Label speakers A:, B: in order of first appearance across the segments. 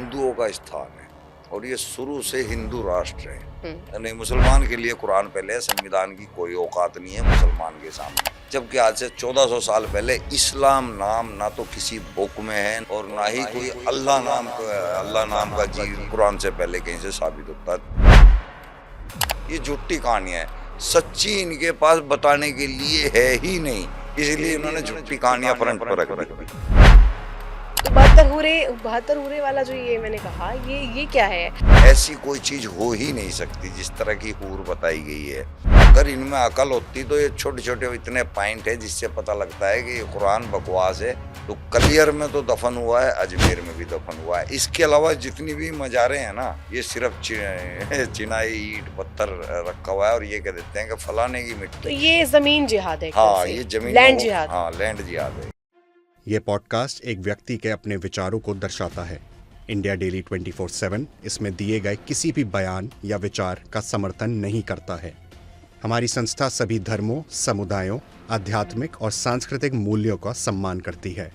A: हिंदुओं का स्थान है और ये शुरू से हिंदू राष्ट्र है। यानी मुसलमान के लिए कुरान पहले है, संविधान की कोई औकात नहीं है मुसलमान के सामने। जबकि आज से 1400 साल पहले इस्लाम नाम ना तो किसी बुक में है और ना ही कोई अल्लाह नाम का जी कुरान से पहले कहीं से साबित होता है। ये झूठी कहानियां है, सच्ची इनके पास बताने के लिए है ही नहीं, इसलिए इन्होंने झूठी कहानियां फ्रंट पर रख दी।
B: तो बहत्तर हुरे वाला जो ये मैंने कहा, ये क्या है?
A: ऐसी कोई चीज हो ही नहीं सकती जिस तरह की हूर बताई गई है। अगर इनमें अकल होती तो ये छोटे छोटे इतने पॉइंट है जिससे पता लगता है कि ये कुरान बकवास है। तो कलियर में तो दफन हुआ है, अजमेर में भी दफन हुआ है। इसके अलावा जितनी भी मज़ारें हैं ना, ये सिर्फ चिनाई ईंट पत्थर रखा हुआ है और ये कह देते हैं कि फलाने की मिट्टी।
B: तो ये जमीन जिहाद है?
A: हाँ, ये जमीन
B: लैंड जिहाद।
A: हाँ, लैंड जिहाद है।
C: ये पॉडकास्ट एक व्यक्ति के अपने विचारों को दर्शाता है। इंडिया डेली 24/7 इसमें दिए गए किसी भी बयान या विचार का समर्थन नहीं करता है। हमारी संस्था सभी धर्मों, समुदायों, आध्यात्मिक और सांस्कृतिक मूल्यों का सम्मान करती है।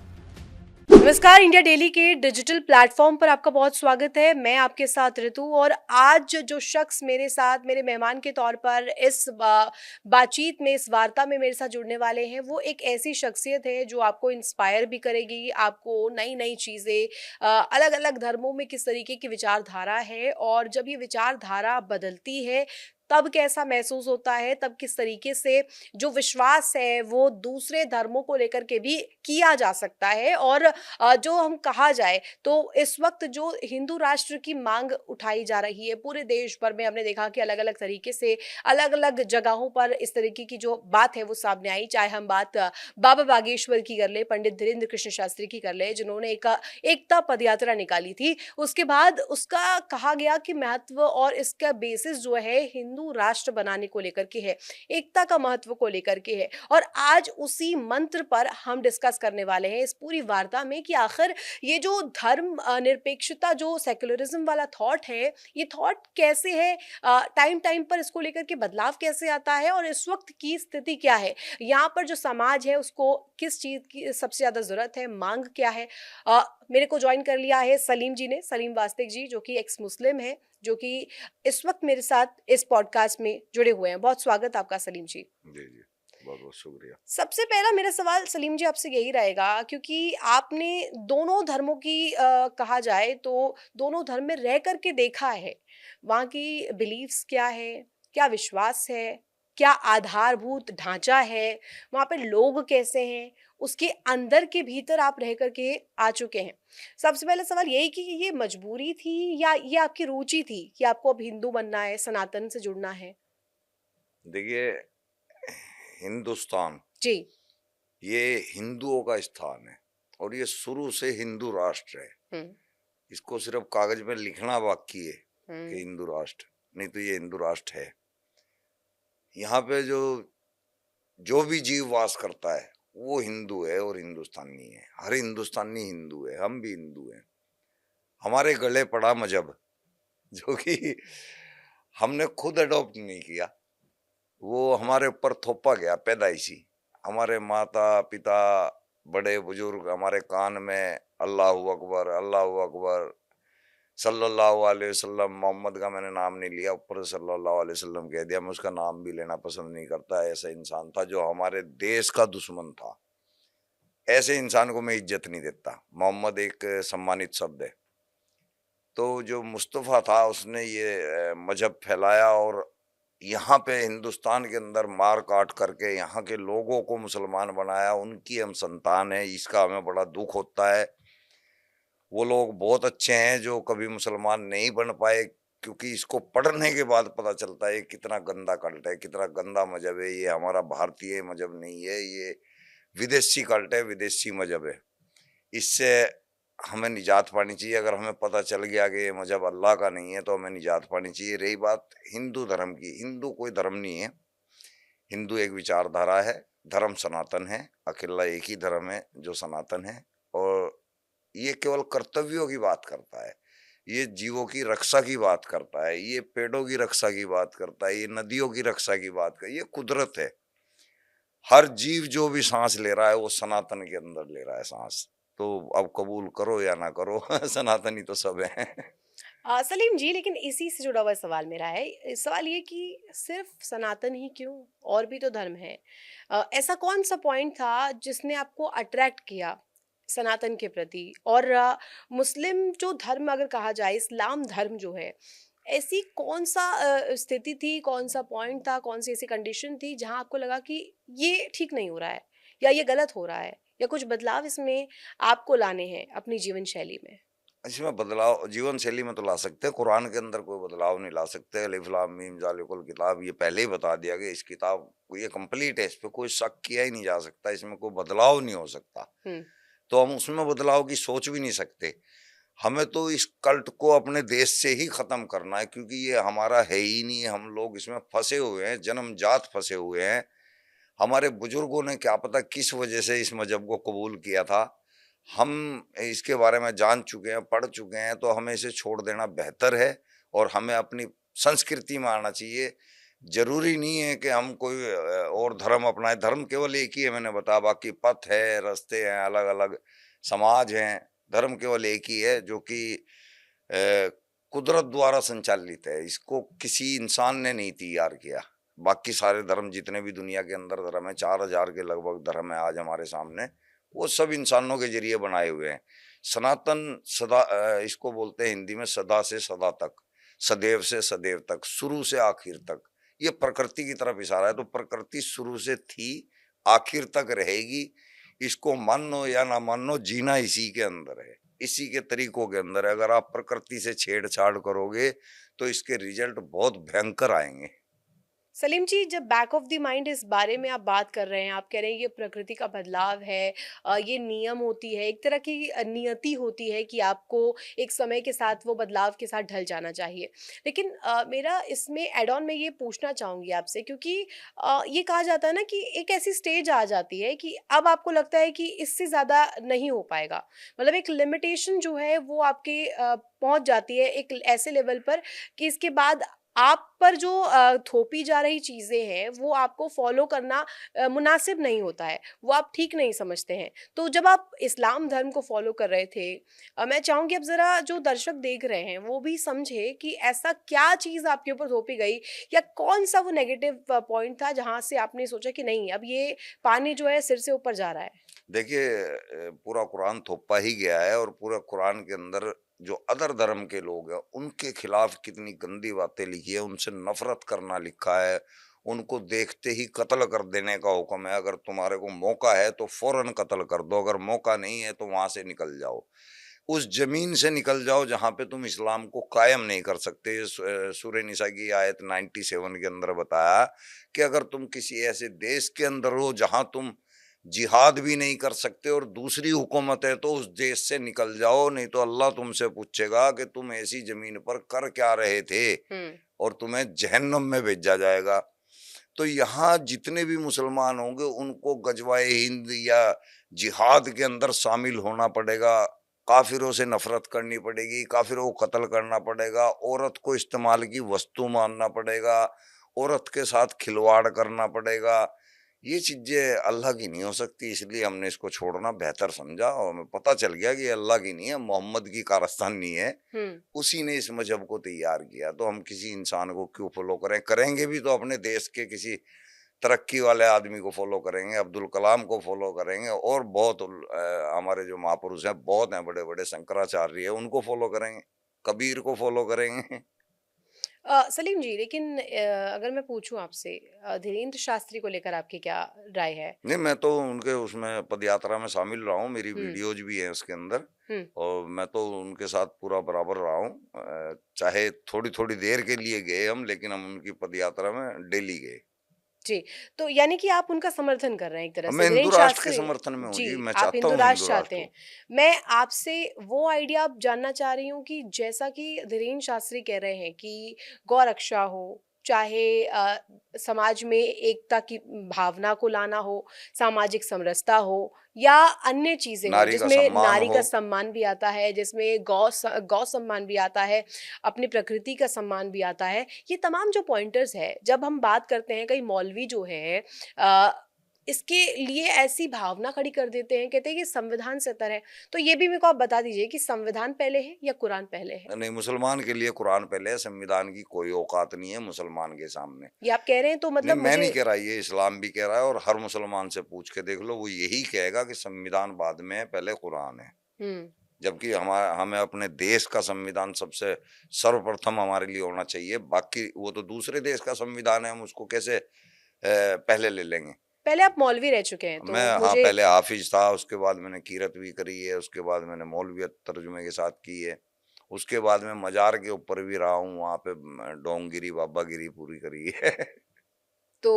B: नमस्कार, इंडिया डेली के डिजिटल प्लेटफॉर्म पर आपका बहुत स्वागत है। मैं आपके साथ ऋतु, और आज जो शख्स मेरे साथ मेरे मेहमान के तौर पर इस बातचीत में, इस वार्ता में मेरे साथ जुड़ने वाले हैं, वो एक ऐसी शख्सियत है जो आपको इंस्पायर भी करेगी, आपको नई नई चीज़ें, अलग अलग धर्मों में किस तरीके की विचारधारा है और जब ये विचारधारा बदलती है तब कैसा महसूस होता है, तब किस तरीके से जो विश्वास है वो दूसरे धर्मों को लेकर के भी किया जा सकता है। और जो हम कहा जाए तो इस वक्त जो हिंदू राष्ट्र की मांग उठाई जा रही है पूरे देश भर में, हमने देखा कि अलग अलग तरीके से अलग अलग जगहों पर इस तरीके की जो बात है वो सामने आई। चाहे हम बात बाबा बागेश्वर की कर ले, पंडित धीरेन्द्र कृष्ण शास्त्री की कर ले, जिन्होंने एक एकता पदयात्रा निकाली थी। उसके बाद उसका कहा गया कि महत्व और इसका बेसिस जो है हिंदू राष्ट्र बनाने को लेकर के है, एकता का महत्व को लेकर के है। और आज उसी मंत्र पर हम डिस्कस करने वाले हैं इस पूरी वार्ता में कि आखिर ये जो धर्म निरपेक्षता, जो सेक्युलरिज्म वाला थॉट है, ये थॉट कैसे है, टाइम टाइम पर इसको लेकर के बदलाव कैसे आता है और इस वक्त की स्थिति क्या है, यहाँ पर जो समाज है उसको किस चीज की सबसे ज्यादा जरूरत है, मांग क्या है। मेरे को ज्वाइन कर लिया है सलीम जी ने, सलीम वास्तिक जी, जो कि एक्स मुस्लिम है, जो कि इस वक्त मेरे साथ इस पॉडकास्ट में जुड़े हुए हैं। बहुत स्वागत आपका सलीम जी।
A: जी जी, बहुत बहुत शुक्रिया।
B: सबसे पहला मेरा सवाल सलीम जी आपसे यही रहेगा, क्योंकि आपने दोनों धर्मों की कहा जाए तो दोनों धर्म में रह करके देखा है, वहाँ की बिलीव्स क्या है, क्या विश्वास है, क्या आधारभूत ढांचा है, वहाँ पे लोग कैसे हैं, उसके अंदर के भीतर आप रह करके आ चुके हैं। सबसे पहला सवाल यही कि ये मजबूरी थी या ये आपकी रुचि थी कि आपको अब हिंदू बनना है, सनातन से जुड़ना है?
A: देखिए, हिंदुस्तान
B: जी।
A: ये हिंदुओं का स्थान है और ये शुरू से हिंदू राष्ट्र है।
B: हम्म।
A: इसको सिर्फ कागज में लिखना बाकी है कि
B: हम्म।
A: हिंदू राष्ट्र, नहीं तो ये हिंदू राष्ट्र है। यहाँ पे जो जो भी जीव वास करता है वो हिंदू है और हिंदुस्तानी है। हर हिंदुस्तानी हिंदू है, हम भी हिंदू हैं। हमारे गले पड़ा मजहब जो कि हमने खुद अडॉप्ट नहीं किया, वो हमारे ऊपर थोपा गया पैदाइशी। हमारे माता पिता बड़े बुजुर्ग हमारे कान में अल्लाहू अकबर सल्लल्लाहु अलैहि वसल्लम, मोहम्मद का मैंने नाम नहीं लिया, ऊपर से सल्लल्लाहु अलैहि वसल्लम कह दिया। मैं उसका नाम भी लेना पसंद नहीं करता। ऐसा इंसान था जो हमारे देश का दुश्मन था। ऐसे इंसान को मैं इज्जत नहीं देता। मोहम्मद एक सम्मानित शब्द है। तो जो मुस्तफ़ा था उसने ये मजहब फैलाया और यहाँ पे हिंदुस्तान के अंदर मार काट करके यहाँ के लोगों को मुसलमान बनाया। उनकी हम संतान है, इसका हमें बड़ा दुख होता है। वो लोग बहुत अच्छे हैं जो कभी मुसलमान नहीं बन पाए, क्योंकि इसको पढ़ने के बाद पता चलता है कितना गंदा कल्ट है, कितना गंदा मजहब है। ये हमारा भारतीय मजहब नहीं है, ये विदेशी कल्ट है, विदेशी मजहब है। इससे हमें निजात पानी चाहिए। अगर हमें पता चल गया कि ये मजहब अल्लाह का नहीं है तो हमें निजात पानी चाहिए। रही बात हिंदू धर्म की, हिंदू कोई धर्म नहीं है। हिंदू एक विचारधारा है, धर्म सनातन है, अकेला एक ही धर्म है जो सनातन है। और ये केवल कर्तव्यों की बात करता है, ये जीवों की रक्षा की बात करता है, ये पेड़ों की रक्षा की बात करता है, ये नदियों की रक्षा की बात करता है। ये कुदरत है। हर जीव जो भी सांस ले रहा है वो सनातन के अंदर ले रहा है सांस। तो अब कबूल करो या ना करो सनातनी तो सब हैं।
B: सलीम जी, लेकिन इसी से जुड़ा हुआ सवाल मेरा है। सवाल ये कि सिर्फ सनातन ही क्यों, और भी तो धर्म है। ऐसा कौन सा पॉइंट था जिसने आपको अट्रैक्ट किया सनातन के प्रति? और मुस्लिम जो धर्म अगर कहा जाए, इस्लाम धर्म जो है, ऐसी कौन सा स्थिति थी, कौन सा पॉइंट था, कौन सी ऐसी कंडीशन थी जहां आपको लगा कि ये ठीक नहीं हो रहा है, या ये गलत हो रहा है, या कुछ बदलाव इसमें आपको लाने हैं अपनी जीवन शैली में?
A: इसमें बदलाव जीवन शैली में तो ला सकते हैं, कुरान के अंदर कोई बदलाव नहीं ला सकते। अलिफ लाम मीम ज़ालिकुल किताब, ये पहले ही बता दिया कि इस किताब को ये कंप्लीट है, इस पे कोई शक किया ही नहीं जा सकता, इसमें कोई बदलाव नहीं हो सकता।
B: हम्म।
A: तो हम उसमें बदलाव की सोच भी नहीं सकते। हमें तो इस कल्ट को अपने देश से ही खत्म करना है, क्योंकि ये हमारा है ही नहीं। हम लोग इसमें फंसे हुए हैं, जन्मजात फंसे हुए हैं। हमारे बुजुर्गों ने क्या पता किस वजह से इस मजहब को कबूल किया था। हम इसके बारे में जान चुके हैं, पढ़ चुके हैं, तो हमें इसे छोड़ देना बेहतर है और हमें अपनी संस्कृति में आना चाहिए। ज़रूरी नहीं है कि हम कोई और धर्म अपनाएँ, धर्म केवल एक ही है, मैंने बताया, बाकी पथ है, रास्ते हैं, अलग-अलग समाज हैं। धर्म केवल एक ही है जो कि कुदरत द्वारा संचालित है, इसको किसी इंसान ने नहीं तैयार किया। बाकी सारे धर्म जितने भी दुनिया के अंदर धर्म है, 4000 के लगभग धर्म है आज हमारे सामने, वो सब इंसानों के ज़रिए बनाए हुए हैं। सनातन सदा इसको बोलते हैं हिंदी में सदा से सदा तक, सदैव से सदैव तक, शुरू से आखिर तक। ये प्रकृति की तरफ इशारा है, तो प्रकृति शुरू से थी, आखिर तक रहेगी। इसको मानो या ना मानो, जीना इसी के अंदर है, इसी के तरीकों के अंदर है। अगर आप प्रकृति से छेड़छाड़ करोगे, तो इसके रिजल्ट बहुत भयंकर आएँगे।
B: सलीम जी, जब बैक ऑफ द माइंड इस बारे में आप बात कर रहे हैं, आप कह रहे हैं ये प्रकृति का बदलाव है, ये नियम होती है, एक तरह की नियति होती है कि आपको एक समय के साथ वो बदलाव के साथ ढल जाना चाहिए। लेकिन मेरा इसमें एड ऑन मैं ये पूछना चाहूँगी आपसे, क्योंकि ये कहा जाता है ना कि एक ऐसी स्टेज आ जाती है कि अब आपको लगता है कि इससे ज़्यादा नहीं हो पाएगा। मतलब एक लिमिटेशन जो है वो आपके पहुँच जाती है एक ऐसे लेवल पर कि इसके बाद आप पर जो थोपी जा रही चीज़ें हैं, वो आपको फ़ॉलो करना मुनासिब नहीं होता है, वो आप ठीक नहीं समझते हैं। तो जब आप इस्लाम धर्म को फ़ॉलो कर रहे थे, मैं चाहूँगी अब ज़रा जो दर्शक देख रहे हैं, वो भी समझे कि ऐसा क्या चीज़ आपके ऊपर थोपी गई, या कौन-सा वो नेगेटिव पॉइंट था, जहाँ से आपने सोचा कि नहीं, अब ये पानी जो है सिर से ऊपर जा रहा है?
A: देखिए, पूरा कुरान थोपा ही गया है और पूरा कुरान के अंदर जो अदर धर्म के लोग हैं, उनके खिलाफ कितनी गंदी बातें लिखी है, उनसे नफ़रत करना लिखा है, उनको देखते ही कत्ल कर देने का हुक्म है। अगर तुम्हारे को मौका है तो फ़ौरन कत्ल कर दो, अगर मौका नहीं है तो वहाँ से निकल जाओ। उस ज़मीन से निकल जाओ जहाँ पे तुम इस्लाम को कायम नहीं कर सकते। ये सूरह निसा की आयत 97 के अंदर बताया कि अगर तुम किसी ऐसे देश के अंदर हो जहाँ तुम जिहाद भी नहीं कर सकते और दूसरी हुकूमत है, तो उस देश से निकल जाओ, नहीं तो अल्लाह तुमसे पूछेगा कि तुम ऐसी ज़मीन पर कर क्या रहे थे,
B: हुँ।
A: और तुम्हें जहन्नम में भेजा जाएगा। तो यहाँ जितने भी मुसलमान होंगे उनको गज़वाए हिंद या जिहाद के अंदर शामिल होना पड़ेगा, काफ़िरों से नफ़रत करनी पड़ेगी, काफ़िरों को कत्ल करना पड़ेगा, औरत को इस्तेमाल की वस्तु मानना पड़ेगा, औरत के साथ खिलवाड़ करना पड़ेगा। ये चीज़ें अल्लाह की नहीं हो सकती, इसलिए हमने इसको छोड़ना बेहतर समझा और हमें पता चल गया कि ये अल्लाह की नहीं है, मोहम्मद की कारस्तानी है।
B: हुँ।
A: उसी ने इस मज़हब को तैयार किया, तो हम किसी इंसान को क्यों फ़ॉलो करें? करेंगे भी तो अपने देश के किसी तरक्की वाले आदमी को फ़ॉलो करेंगे, अब्दुल कलाम को फ़ॉलो करेंगे, और बहुत हमारे जो महापुरुष हैं, बहुत हैं बड़े-बड़े, शंकराचार्य हैं, उनको फ़ॉलो करेंगे, कबीर को फ़ॉलो करेंगे।
B: सलीम जी, लेकिन अगर मैं पूछूँ आपसे, धीरेन्द्र शास्त्री को लेकर आपकी क्या राय है?
A: नहीं, मैं तो उनके उसमें पदयात्रा में शामिल रहा हूँ, मेरी
B: हुँ।
A: वीडियोज़ भी हैं उसके अंदर,
B: हुँ।
A: और मैं तो उनके साथ पूरा बराबर रहा हूँ। चाहे थोड़ी-थोड़ी देर के लिए गए हम, लेकिन हम उनकी पदयात्रा में डेली गए।
B: जी, तो यानी कि आप उनका समर्थन कर रहे हैं एक तरह
A: मैं
B: से,
A: हिंदू
B: धीरेन्द्र
A: राष्ट्र के
B: शास्त्री।
A: समर्थन में हूँ जी,
B: जी,
A: मैं
B: आप
A: चाहता
B: हिंदू
A: हूँ
B: राष्ट्र
A: हिंदू
B: चाहते
A: राष्ट्र
B: हैं।
A: हो।
B: मैं आपसे वो आइडिया अब जानना चाह रही हूँ कि जैसा कि धीरेन्द्र शास्त्री कह रहे हैं कि गौ-रक्षा हो, चाहे समाज में एकता की भावना को लाना हो, सामाजिक समरसता हो, या अन्य चीज़ें हों,
A: नारी का
B: जिसमें
A: सम्मान
B: नारी
A: हो।
B: का सम्मान भी आता है, जिसमें गौ सम्मान भी आता है, अपनी प्रकृति का सम्मान भी आता है। ये तमाम जो पॉइंटर्स हैं, जब हम बात करते हैं, कई मौलवी जो हैं, अ, इसके लिए ऐसी भावना खड़ी कर देते हैं, कहते हैं कि संविधान सतर है। तो ये भी मेरे को आप बता दीजिए कि संविधान पहले है या कुरान पहले है?
A: नहीं, मुसलमान के लिए कुरान पहले है, संविधान की कोई औकात नहीं है मुसलमान के सामने।
B: ये आप कह रहे हैं तो
A: नहीं,
B: मतलब
A: मैं
B: मुझे
A: नहीं कह रहा, ये इस्लाम भी कह रहा है और हर मुसलमान से पूछ के देख लो, वो यही कहेगा कि संविधान बाद में है, पहले कुरान है।
B: हम्म।
A: जबकि हमें अपने देश का संविधान सबसे सर्वप्रथम हमारे लिए होना चाहिए। बाकी वो तो दूसरे देश का संविधान है, हम उसको कैसे पहले ले लेंगे।
B: पहले आप मौलवी रह चुके हैं
A: मैं,
B: तो
A: हाँ,
B: मुझे
A: पहले हाफिज था, उसके बाद मैंने कीरत भी करी है, उसके बाद मैंने मौलवियत तर्जुमे के साथ की है, उसके बाद मैं मजार के ऊपर भी रहा हूँ, वहाँ पे डोंगिरी बाबागिरी पूरी करी है।
B: तो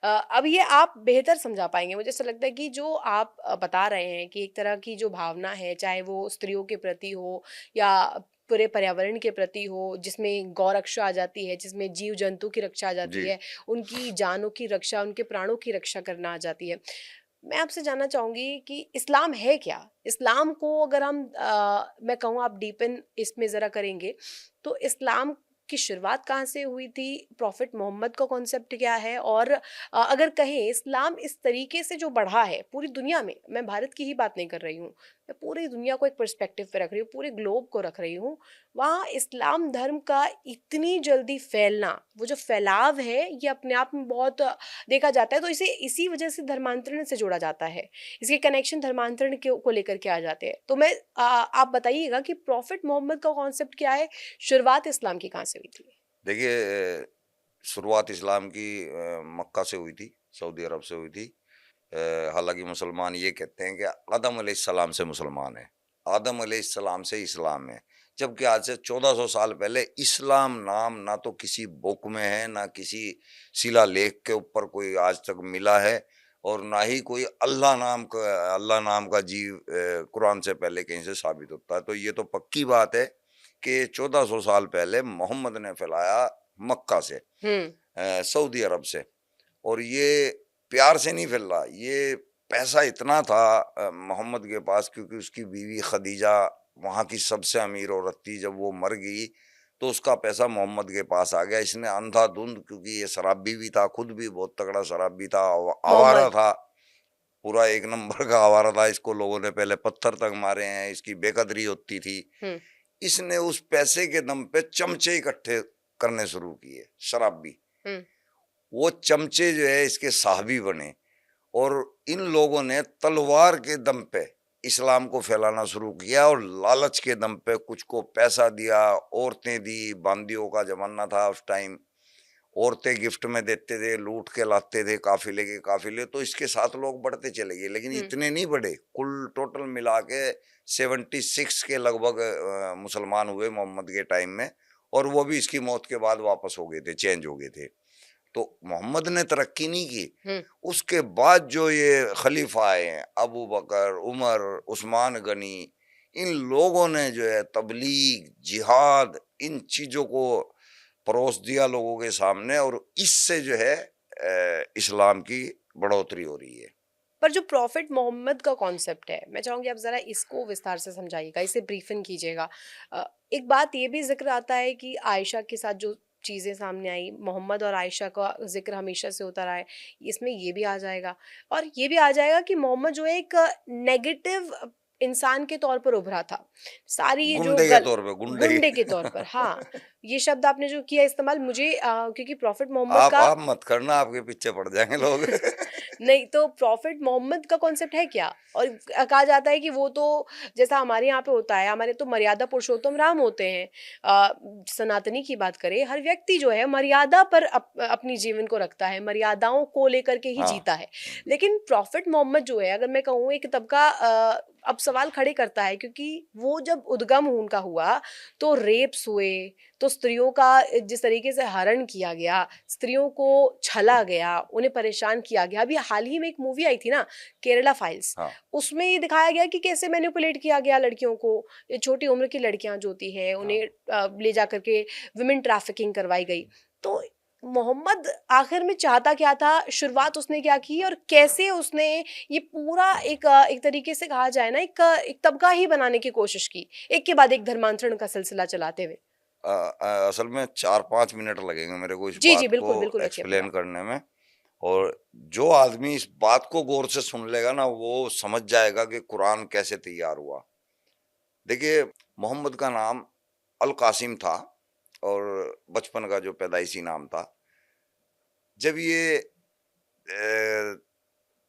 B: अब ये आप बेहतर समझा पाएंगे। मुझे ऐसा लगता है कि जो आप बता रहे हैं कि एक तरह की जो भावना है, चाहे वो स्त्रियों के प्रति हो या पूरे पर्यावरण के प्रति हो, जिसमें गौ रक्षा आ जाती है, जिसमें जीव जंतु की रक्षा आ जाती
A: जी।
B: है, उनकी जानों की रक्षा, उनके प्राणों की रक्षा करना आ जाती है। मैं आपसे जानना चाहूंगी कि इस्लाम है क्या? इस्लाम को अगर हम मैं कहूँ आप डीपन इसमें ज़रा करेंगे, तो इस्लाम की शुरुआत कहाँ से हुई थी? प्रॉफिट मोहम्मद का कॉन्सेप्ट क्या है? और अगर कहें इस्लाम इस तरीके से जो बढ़ा है पूरी दुनिया में, मैं भारत की ही बात नहीं कर रही हूँ, मैं पूरी दुनिया को एक पर्सपेक्टिव पे रख रही हूँ, पूरे ग्लोब को रख रही हूँ, वहाँ इस्लाम धर्म का इतनी जल्दी फैलना, वो जो फैलाव है ये अपने आप में बहुत देखा जाता है। तो इसे इसी वजह से धर्मांतरण से जोड़ा जाता है, इसके कनेक्शन धर्मांतरण को लेकर के आ जाते हैं। तो मैं आप बताइएगा कि प्रॉफिट मोहम्मद का कॉन्सेप्ट क्या है, शुरुआत इस्लाम की कहाँ से हुई थी?
A: देखिए, शुरुआत इस्लाम की मक्का से हुई थी, सऊदी अरब से हुई थी। हालांकि मुसलमान ये कहते हैं कि आदम अलैहिस्सलाम से मुसलमान है, आदम अलैहिस्सलाम से इस्लाम है। जबकि आज से 1400 साल पहले इस्लाम नाम ना तो किसी बुक में है, ना किसी शिलालेख के ऊपर कोई आज तक मिला है, और ना ही कोई अल्लाह नाम का जीव कुरान से पहले कहीं से साबित होता है। तो ये तो पक्की बात है कि 1400 साल पहले मोहम्मद ने फैलाया मक्का से,
B: हम्म।
A: सऊदी अरब से। और ये प्यार से नहीं फैल रहा, ये पैसा इतना था मोहम्मद के पास, क्योंकि उसकी बीवी खदीजा वहाँ की सबसे अमीर औरत थी। जब वो मर गई तो उसका पैसा मोहम्मद के पास आ गया। इसने अंधाधुंध, क्योंकि ये शराबी भी था, खुद भी बहुत तगड़ा शराबी था, आवारा
B: मोहम्मद।
A: था, पूरा एक नंबर का आवारा था। इसको लोगों ने पहले पत्थर तक मारे हैं, इसकी बेकदरी होती थी।
B: हम्म।
A: इसने उस पैसे के दम पे चमचे इकट्ठे करने शुरू किए, शराबी।
B: हम्म।
A: वो चमचे जो है इसके साहबी बने, और इन लोगों ने तलवार के दम पे इस्लाम को फैलाना शुरू किया, और लालच के दम पे कुछ को पैसा दिया, औरतें दी, बांदियों का जमाना था उस टाइम, औरतें गिफ्ट में देते थे, लूट के लाते थे काफिले के काफिले। तो इसके साथ लोग बढ़ते चले गए, लेकिन
B: हम्म।
A: इतने नहीं बढ़े। कुल टोटल मिला के 76 के लगभग मुसलमान हुए मोहम्मद के टाइम में, और वो भी इसकी मौत के बाद वापस हो गए थे, चेंज हो गए थे। तो मोहम्मद ने तरक्की नहीं की।
B: हम्म।
A: उसके बाद जो ये खलीफा आए हैं, अबू बकर, उमर, उस्मान गनी, इन लोगों ने जो है तबलीग, जिहाद, इन चीजों को परोस दिया लोगों के सामने, और इससे जो है इस्लाम की बढ़ोतरी हो रही है।
B: पर जो प्रॉफिट मोहम्मद का कॉन्सेप्ट है, मैं चाहूंगी आप जरा इसको विस्तार से समझाइएगा, इसे ब्रीफन कीजिएगा। एक बात ये भी जिक्र आता है कि आयशा के साथ जो चीज़ें सामने आई, मोहम्मद और आयशा का जिक्र हमेशा से होता रहा है, इसमें ये भी आ जाएगा। और ये भी आ जाएगा कि मोहम्मद जो है एक नेगेटिव इंसान के तौर पर उभरा था। सारी ये जो
A: गुंडे के तौर पे,
B: गुंडे के तौर पर, हाँ, ये शब्द आपने जो किया इस्तेमाल, मुझे क्योंकि प्रॉफिट मोहम्मद का
A: आप मत करना, आपके पीछे पड़ जाएंगे लोग।
B: नहीं, तो प्रॉफिट मोहम्मद का कॉन्सेप्ट है क्या? और कहा जाता है कि वो तो जैसा हमारे यहाँ पे होता है, हमारे तो मर्यादा पुरुषोत्तम राम होते हैं। सनातनी की बात करें, हर व्यक्ति जो है मर्यादा पर अपनी जीवन को रखता है, मर्यादाओं को लेकर के ही
A: हाँ।
B: जीता है। लेकिन प्रॉफिट मोहम्मद जो है, अगर मैं कहूँ, एक तबका अब सवाल खड़े करता है, क्योंकि वो जब उद्गम उनका हुआ तो रेप्स हुए, तो स्त्रियों का जिस तरीके से हरण किया गया, स्त्रियों को छला गया, उन्हें परेशान किया गया। अभी हाल ही में एक मूवी आई थी ना, केरला फाइल्स,
A: हाँ।
B: उसमें ये दिखाया गया कि कैसे मैनिपुलेट किया गया लड़कियों को। ये छोटी उम्र की लड़कियां जो होती हैं, उन्हें ले जा करके विमेन ट्रैफिकिंग करवाई गई। तो मोहम्मद आखिर में चाहता क्या था, शुरुआत उसने क्या की, और कैसे उसने ये पूरा एक तरीके से कहा जाए ना, एक तबका ही बनाने की कोशिश की, एक के बाद एक धर्मांतरण का सिलसिला चलाते हुए।
A: असल में 4-5 मिनट लगेंगे मेरे को इस
B: जी जी,
A: बात को
B: बिल्कुल बिल्कुल, रखिए अपनी
A: एक्सप्लेन
B: बात।
A: करने में। और जो आदमी इस बात को गौर से सुन लेगा ना, वो समझ जाएगा कि कुरान कैसे तैयार हुआ। देखिए, मोहम्मद का नाम अल कासिम था और बचपन का जो पैदाइशी नाम था। जब ये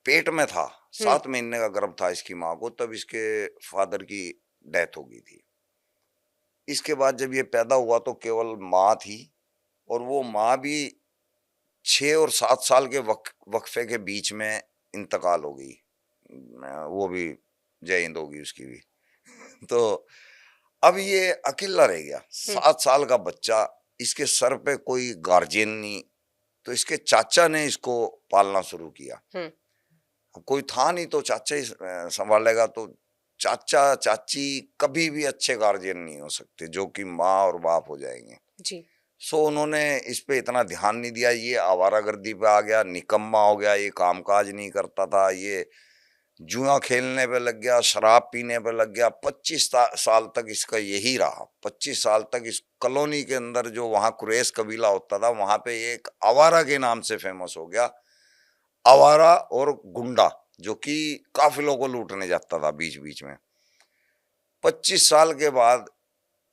A: पेट में था,
B: हम्म
A: 7 महीने का गर्भ था इसकी माँ को, तब इसके फादर की डेथ हो गई थी। इसके बाद जब ये पैदा हुआ तो केवल माँ थी, और वो माँ भी 6 और 7 साल के वक्फे के बीच में इंतकाल हो गई। वो भी जय हिंद होगी उसकी भी। तो अब ये अकेला रह गया,
B: हम्म
A: 7 साल का बच्चा, इसके सर पे कोई गार्जियन नहीं। तो इसके चाचा ने इसको पालना शुरू किया।
B: हम्म
A: अब कोई था नहीं तो चाचा ही संभालेगा। तो चाचा चाची कभी भी अच्छे गार्जियन नहीं हो सकते जो कि माँ और बाप हो जाएंगे।
B: जी
A: सो उन्होंने इस पे इतना ध्यान नहीं दिया। ये आवारागर्दी पे आ गया, निकम्मा हो गया, ये कामकाज नहीं करता था, ये जुआ खेलने पे लग गया, शराब पीने पे लग गया। 25 साल तक इसका यही रहा। 25 साल तक इस कॉलोनी के अंदर, जो वहाँ कुरैश कबीला होता था, वहां पे एक आवारा के नाम से फेमस हो गया। आवारा और गुंडा, जो कि काफिलों को लूटने जाता था बीच बीच में। 25 साल के बाद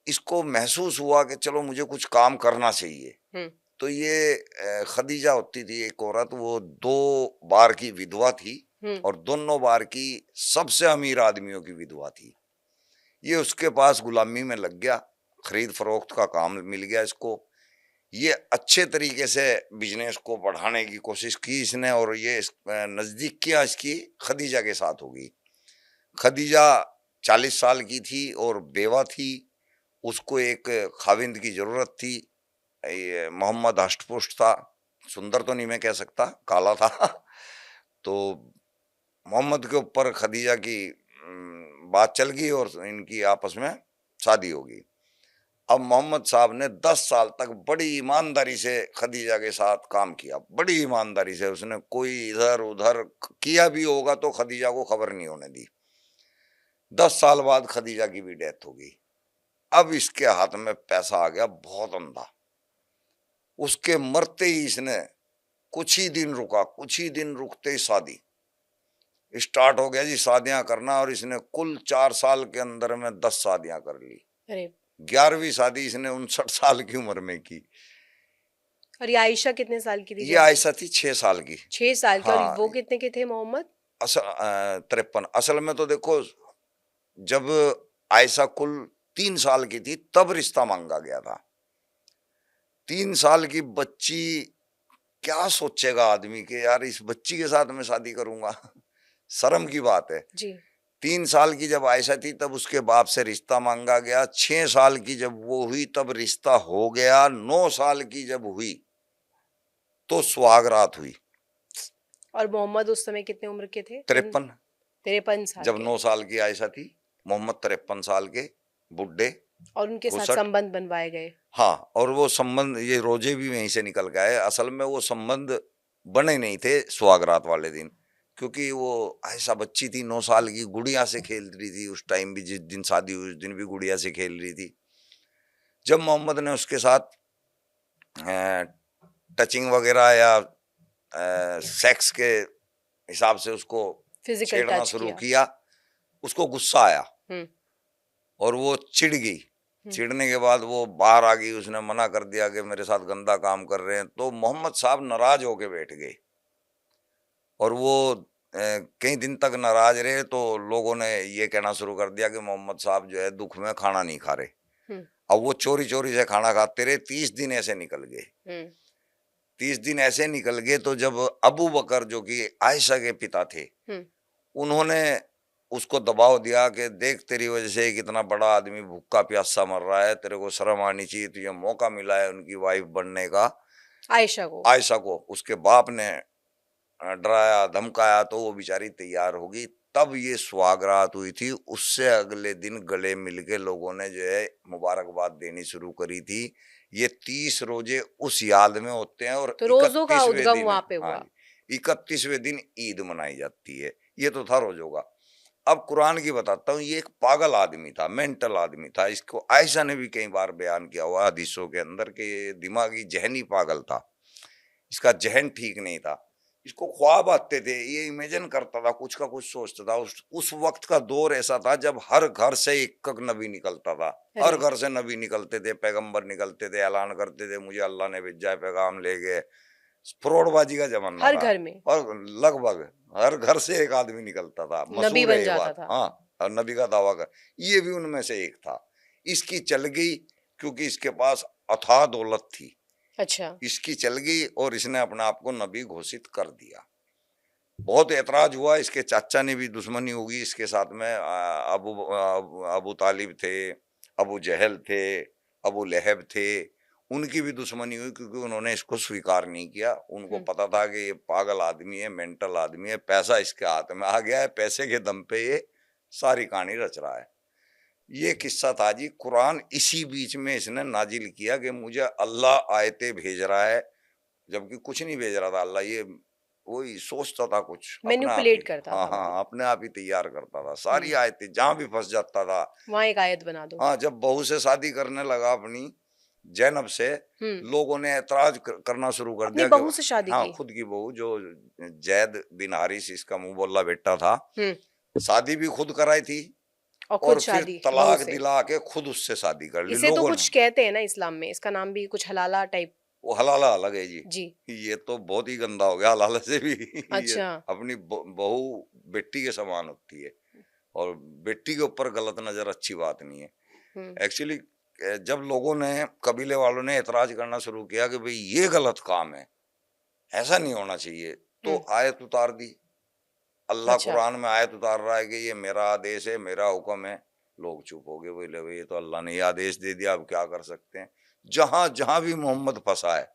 A: इसको महसूस हुआ कि चलो मुझे कुछ काम करना चाहिए।
B: हम्म
A: तो ये खदीजा होती थी एक औरत, वो 2 बार की विधवा थी
B: हम्म
A: और दोनों बार की सबसे अमीर आदमियों की विधवा थी। ये उसके पास गुलामी में लग गया, खरीद फरोख्त का काम मिल गया इसको। ये अच्छे तरीके से बिजनेस को बढ़ाने की कोशिश की इसने, और ये नजदीकियां इसकी खदीजा के साथ होगी। खदीजा 40 साल की थी और बेवा थी। उसको एक खाविंद की जरूरत थी। ये मोहम्मद हष्टपुष्ट था, सुंदर तो नहीं मैं कह सकता, काला था। तो मोहम्मद के ऊपर खदीजा की बात चल गई और इनकी आपस में शादी होगी। अब मोहम्मद साहब ने 10 साल तक बड़ी ईमानदारी से खदीजा के साथ काम किया, बड़ी ईमानदारी से। उसने कोई इधर उधर किया भी होगा तो खदीजा को खबर नहीं होने दी। 10 साल बाद खदीजा की भी डेथ हो गई। अब इसके हाथ में पैसा आ गया बहुत अंधा। उसके मरते ही इसने कुछ ही दिन रुका, कुछ ही दिन रुकते ही शादी स्टार्ट हो गया जी, शादियां करना। और इसने कुल 4 साल के अंदर में 10 शादियां कर ली।
B: अरे
A: 11वीं शादी इसने 59 साल की उम्र में की।
B: और ये आयशा कितने साल की थी
A: ये
B: जब?
A: आयशा थी 6 साल की।
B: 6 साल की। और
A: हाँ,
B: वो कितने के थे मोहम्मद?
A: 53। असल में तो देखो, जब आयशा कुल 3 साल की थी तब रिश्ता मांगा गया था। 3 साल की बच्ची, क्या सोचेगा आदमी के यार इस बच्ची के साथ मैं शादी करूंगा। शर्म की बात है।
B: जी
A: 3 साल की जब आयशा थी तब उसके बाप से रिश्ता मांगा गया। 6 साल की जब वो हुई तब रिश्ता हो गया। 9 साल की जब हुई तो सुहागरात हुई।
B: और मोहम्मद उस समय कितने उम्र के थे?
A: 53।
B: 53 साल
A: जब
B: के।
A: 9 साल की आयशा थी, मोहम्मद 53 साल के बुड्ढे,
B: और उनके साथ
A: 62।
B: संबंध बनवाए गए।
A: हाँ, और वो संबंध, ये रोजे भी वहीं से निकल गए। असल में वो संबंध बने नहीं थे सुहागरात वाले दिन, क्योंकि वो आयशा बच्ची थी, 9 साल की, गुड़िया से खेल रही थी। उस टाइम भी, जिस दिन शादी हुई उस दिन भी गुड़िया से खेल रही थी। जब मोहम्मद ने उसके साथ टचिंग वगैरह या सेक्स के हिसाब से उसको
B: फिजिकल
A: छेड़ना
B: टच
A: शुरू
B: किया।
A: किया, उसको गुस्सा आया
B: हम्म
A: और वो चिढ़ गई।
B: हम्म
A: चिढ़ने के बाद वो बाहर आ गई। उसने मना कर दिया कि मेरे साथ गंदा काम कर रहे हैं। तो मोहम्मद साहब नाराज होके बैठ गए और वो कई दिन तक नाराज रहे। तो लोगों ने ये कहना शुरू कर दिया कि मोहम्मद साहब जो है दुख में खाना नहीं खा रहे।
B: हम्म
A: अब वो चोरी चोरी से खाना खाते रहे। 30 दिन ऐसे निकल गए।
B: हम्म
A: 30 दिन ऐसे निकल गए तो जब अबू बकर, जो कि आयशा के पिता थे,
B: हम्म
A: उन्होंने उसको दबाव दिया कि देख, तेरी वजह से एक इतना बड़ा आदमी भूखा प्यासा मर रहा है, तेरे को शर्म आनी चाहिए। तुझे मौका मिला है उनकी वाइफ बनने का।
B: आयशा को।
A: आयशा को उसके बाप ने डराया धमकाया तो वो बेचारी तैयार होगी। तब ये सुहागरात हुई थी। उससे अगले दिन गले मिलके लोगों ने जो है मुबारकबाद देनी शुरू करी थी। ये 30 रोजे उस याद में होते हैं और
B: तो रोजों का
A: 31वें
B: उद्गम
A: दिन,
B: वहां पे
A: हाँ
B: हुआ।
A: जी, 31वें दिन ईद मनाई जाती है। ये तो था रोजों का। अब कुरान की बताता हूँ। ये एक पागल आदमी था, मेंटल आदमी था। इसको आयशा ने भी कई बार बयान किया हुआ हदीसों के अंदर कि ये दिमागी जहनी पागल था। इसका जहन ठीक नहीं था। इसको ख्वाब आते थे, ये इमेजिन करता था, कुछ का कुछ सोचता था। उस वक्त का दौर ऐसा था जब हर घर से एक नबी निकलता था, हर
B: अरे
A: घर से नबी निकलते थे, पैगंबर निकलते थे, ऐलान करते थे मुझे अल्लाह ने भेजा है, पैगाम ले गए। फ्रॉडबाजी का जमाना
B: हर
A: था,
B: घर में
A: और लगभग हर घर से एक आदमी निकलता था,
B: नबी
A: मशहूर है
B: बन
A: ये
B: जाता
A: बात।
B: था।
A: हाँ, और नबी का दावा कर, ये भी उनमें से एक था। इसकी चल गई क्योंकि इसके पास अथाह दौलत थी,
B: अच्छा।
A: इसकी चल गई और इसने अपने आप को नबी घोषित कर दिया। बहुत ऐतराज हुआ, इसके चाचा ने भी दुश्मनी होगी इसके साथ में। अबू तालिब थे, अबू जहल थे, अबू लहब थे, उनकी भी दुश्मनी हुई क्योंकि उन्होंने इसको स्वीकार नहीं किया। उनको
B: हुँ,
A: पता था कि ये पागल आदमी है, मेंटल आदमी है, पैसा इसके हाथ में आ गया है, पैसे के दम पे ये सारी कहानी रच रहा है। ये किस्सा था जी। कुरान इसी बीच में इसने नाजिल किया कि मुझे अल्लाह आयतें भेज रहा है, जबकि कुछ नहीं भेज रहा था अल्लाह, ये वही सोचता था कुछ अपने आप ही।
B: मैनिपुलेट करता
A: हाँ
B: था वो।
A: हाँ, अपने आप ही तैयार करता था
B: हुँ,
A: सारी आयतें, जहां भी फंस जाता था।
B: वहाँ एक आयत बना दो।
A: हाँ, जब बहू से शादी करने लगा अपनी जैनब से,
B: हुँ,
A: लोगों ने ऐतराज करना शुरू कर
B: अपनी
A: दिया कि
B: बहू से शादी
A: हाँ,
B: की।
A: खुद की बहू जो जैद बिन हारिस इसका मुंह बोला बेटा था,
B: हुँ,
A: शादी भी खुद कराई थी
B: और खुद
A: और फिर
B: शादी बहू
A: तलाक
B: से।
A: दिला के खुद उससे शादी कर ली
B: इसे तो
A: लोगों ने।
B: कुछ कहते हैं ना इस्लाम में, इसका नाम भी कुछ हलाला टाइप।
A: वो हलाला अलग है जी।
B: जी,
A: ये तो बहुत ही गंदा हो गया हलाला से भी। ये
B: अच्छा।
A: अपनी बहू बेटी के समान होती है, और बेटी के ऊपर गलत नजर अच्छी बात नहीं है।
B: हुँ,
A: एक्चुअली जब लोगों ने, कबीले वालों ने ऐतराज करना शुरू किया कि भाई ये गलत काम है, ऐसा नहीं होना चाहिए, तो
B: हुँ,
A: आयत उतार दी। अल्लाह
B: अच्छा।
A: कुरान में आयत उतार रहा है कि ये मेरा आदेश है, मेरा हुक्म है। लोग चुप हो गए, बोले भाई ये तो अल्लाह ने ये आदेश दे दिया, अब क्या कर सकते हैं। जहां जहां भी मोहम्मद फंसा है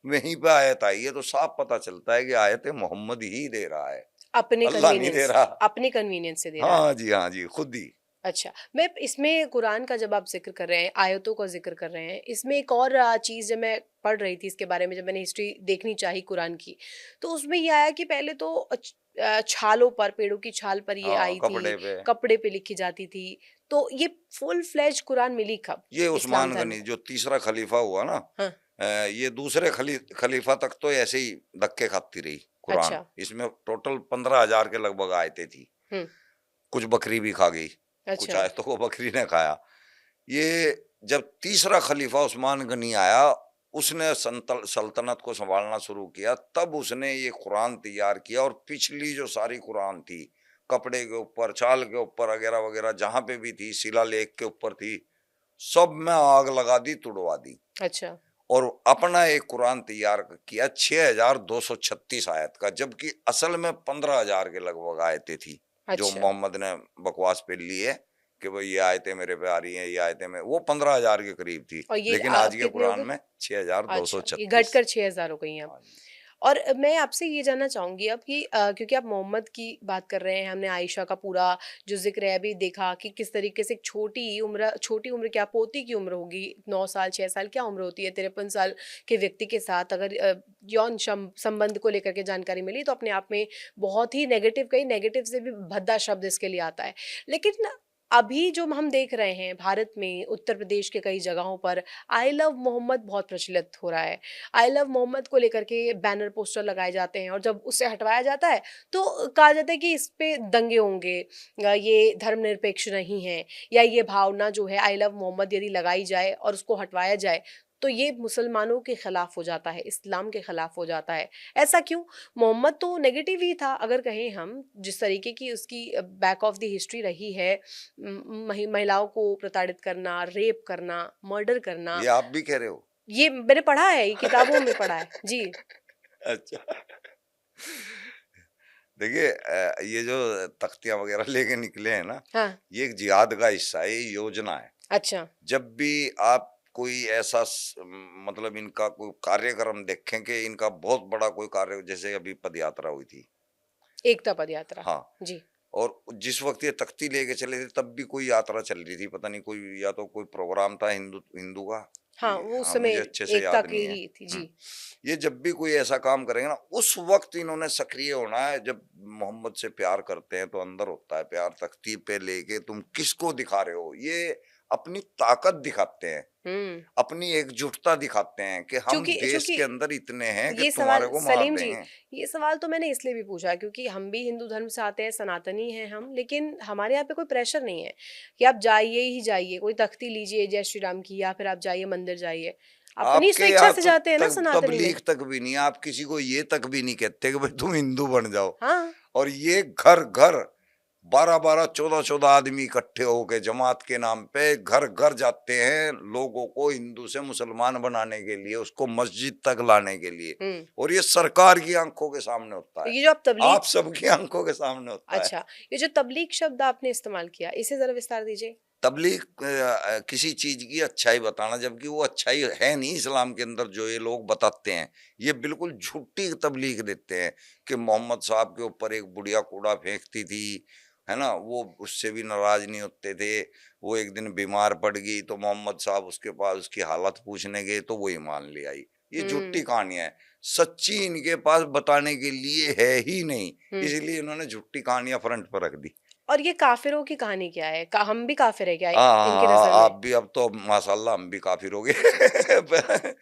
A: वहीं पे आयत आई है, तो साफ पता चलता है कि आयत मोहम्मद ही दे रहा है, अल्लाह नहीं दे रहा।
B: अपने कन्वीनियंस से दे रहा है।
A: हाँ जी, हाँ जी, खुद ही।
B: अच्छा, मैं इसमें कुरान का जब आप ज़िक्र कर रहे हैं, आयतों का ज़िक्र कर रहे हैं, इसमें एक और चीज़ जब मैं पढ़ रही थी इसके बारे में, जब मैंने हिस्ट्री देखनी चाही कुरान की, तो उसमें ये आया कि पहले तो छालों पर, पेड़ों की छाल पर ये
A: हाँ,
B: आई थी,
A: कपड़े पे।
B: कपड़े पे लिखी जाती थी। तो ये फुल फ्लेज कुरान मिली कब
A: ये
B: इस्लाम
A: उस्मान
B: धर्म
A: गनी
B: को?
A: जो तीसरा खलीफा हुआ ना,
B: हाँ,
A: ये दूसरे खलीफा तक तो ऐसे ही धक्के खाती रही कुरान।
B: अच्छा।
A: इसमें टोटल 15,000 के लगभग आयतें थी।
B: हुँ,
A: कुछ बकरी भी खा गई, कुछ
B: अच्छा,
A: आयतों को बकरी ने खाया। ये जब तीसरा खलीफा उस्मान गनी आया, उसने सल्तनत को संभालना शुरू किया, तब उसने ये कुरान तैयार किया। और पिछली जो सारी कुरान थी, कपड़े के ऊपर, छाल के ऊपर वगैरह वगैरह जहां पे भी थी, शिलालेख के ऊपर थी, सब में आग लगा दी, तुड़वा दी,
B: अच्छा,
A: और अपना एक कुरान तैयार किया 6,236 आयत का, जबकि असल में 15,000 के लगभग आयतें थी जो
B: अच्छा।
A: मोहम्मद ने बकवास पे ली है कि भाई ये आयतें मेरे पे आ रही हैं, ये आयतें में, वो 15,000 के करीब थी।
B: और ये
A: लेकिन आज के
B: कितने हो
A: कुरान
B: गए?
A: में 6,236।
B: अच्छा, ये घटकर 6000 हो गई हैं अब।
A: हाँ जी।
B: और मैं आपसे ये जानना चाहूँगी अब कि क्योंकि आप मोहम्मद की बात कर रहे हैं, हमने आयशा का पूरा जो ज़िक्र है अभी देखा कि किस तरीके से एक छोटी उम्र क्या, पोती की उम्र होगी, 9 साल, 6 साल क्या उम्र होती है, 53 साल के व्यक्ति के साथ अगर यौन संबंध को लेकर के जानकारी मिली तो अपने आप में बहुत ही नेगेटिव, कई नेगेटिव से भी भद्दा शब्द इसके लिए आता है। लेकिन अभी जो हम देख रहे हैं भारत में, उत्तर प्रदेश के कई जगहों पर आई लव मोहम्मद बहुत प्रचलित हो रहा है। आई लव मोहम्मद को लेकर के बैनर पोस्टर लगाए जाते हैं और जब उसे हटवाया जाता है तो कहा जाता है कि इस पे दंगे होंगे, ये धर्मनिरपेक्ष नहीं है, या ये भावना जो है आई लव मोहम्मद यदि लगाई जाए और उसको हटवाया जाए तो ये मुसलमानों के खिलाफ हो जाता है, इस्लाम के खिलाफ हो जाता है। ऐसा क्यों? मोहम्मद तो नेगेटिव ही था अगर कहें हम, जिस तरीके की उसकी बैक ऑफ द हिस्ट्री रही है, महिलाओं को प्रताड़ित करना, रेप करना, मर्डर करना,
A: ये आप भी कह रहे हो?
B: ये मैंने पढ़ा है, ये किताबों में पढ़ा है। जी,
A: अच्छा। देखिए, ये जो तख्तियां वगैरह लेके निकले हैं ना,
B: हाँ,
A: ये एक जिहाद का हिस्सा है, ये योजना है।
B: अच्छा,
A: जब भी आप कोई ऐसा मतलब इनका कोई कार्यक्रम देखें कि इनका बहुत बड़ा कोई कार्य, जैसे अभी पद यात्रा हुई थी।
B: एकता पद यात्रा।
A: हाँ,
B: जी,
A: और जिस वक्त ये तख्ती लेके चले थे तब भी कोई यात्रा चल रही थी, पता नहीं कोई, या तो कोई प्रोग्राम था हिंदू हिंदू का।
B: हाँ, वो उस
A: हाँ,
B: समय
A: मुझे अच्छे से
B: एकता
A: याद
B: की
A: नहीं है।
B: ही थी। जी,
A: ये जब भी कोई ऐसा काम करेंगे ना, उस वक्त इन्होंने सक्रिय होना है। जब मोहम्मद से प्यार करते हैं तो अंदर होता है प्यार, तख्ती पे लेके तुम किसको दिखा रहे हो, ये अपनी ताकत दिखाते हैं, अपनी एकजुटता दिखाते हैं कि हम देश
B: चूंकि
A: के अंदर इतने हैं कि
B: ये
A: तुम्हारे
B: सवाल
A: को मार
B: सलीम जी,
A: देंगे।
B: ये सवाल तो मैंने इसलिए भी पूछा क्योंकि हम भी हिंदू धर्म से आते हैं, सनातनी हैं हम, लेकिन हमारे यहाँ पे कोई प्रेशर नहीं है कि आप जाइए ही जाइए, कोई तख्ती लीजिए जय श्री राम की, या फिर आप जाइए मंदिर जाइए, अपनी
A: आपके
B: स्वेच्छा
A: यहाँ
B: से
A: तो
B: जाते हैं ना सनातनी में।
A: तबलीग तक भी नहीं है, आप किसी को ये तक भी नहीं कहते कि भाई तुम हिंदू बन जाओ।
B: हाँ,
A: और ये घर घर 12-12 14-14 आदमी इकट्ठे होके जमात के नाम पे घर घर जाते हैं लोगों को हिंदू से मुसलमान बनाने के लिए, उसको मस्जिद तक लाने के लिए। और ये सरकार की आंखों के सामने होता
B: तो
A: है,
B: ये जो आप तबलीग,
A: आप सबकी आंखों के सामने होता है।
B: अच्छा, ये जो तबलीग शब्द आपने इस्तेमाल किया, इसे जरा विस्तार दीजिए।
A: तबलीग किसी चीज की अच्छाई बताना, जबकि वो अच्छाई है नहीं इस्लाम के अंदर। जो ये लोग बताते हैं ये बिल्कुल झूठी तबलीग देते हैं कि मोहम्मद साहब के ऊपर एक बुढ़िया कूड़ा फेंकती थी, है ना, वो उससे भी नाराज नहीं होते थे। वो एक दिन बीमार पड़ गई तो मोहम्मद साहब उसके पास उसकी हालत पूछने गए तो वो ईमान ले आई। ये झूठी कहानियां है, सच्ची इनके पास बताने के लिए है ही नहीं, इसलिए इन्होंने झूठी कहानियां फ्रंट पर रख दी।
B: और ये काफिरों की कहानी क्या है? हम भी काफिर है क्या इनकी
A: हाँ,
B: नजर में?
A: आप भी, अब तो माशाल्लाह हम भी काफिर हो गए।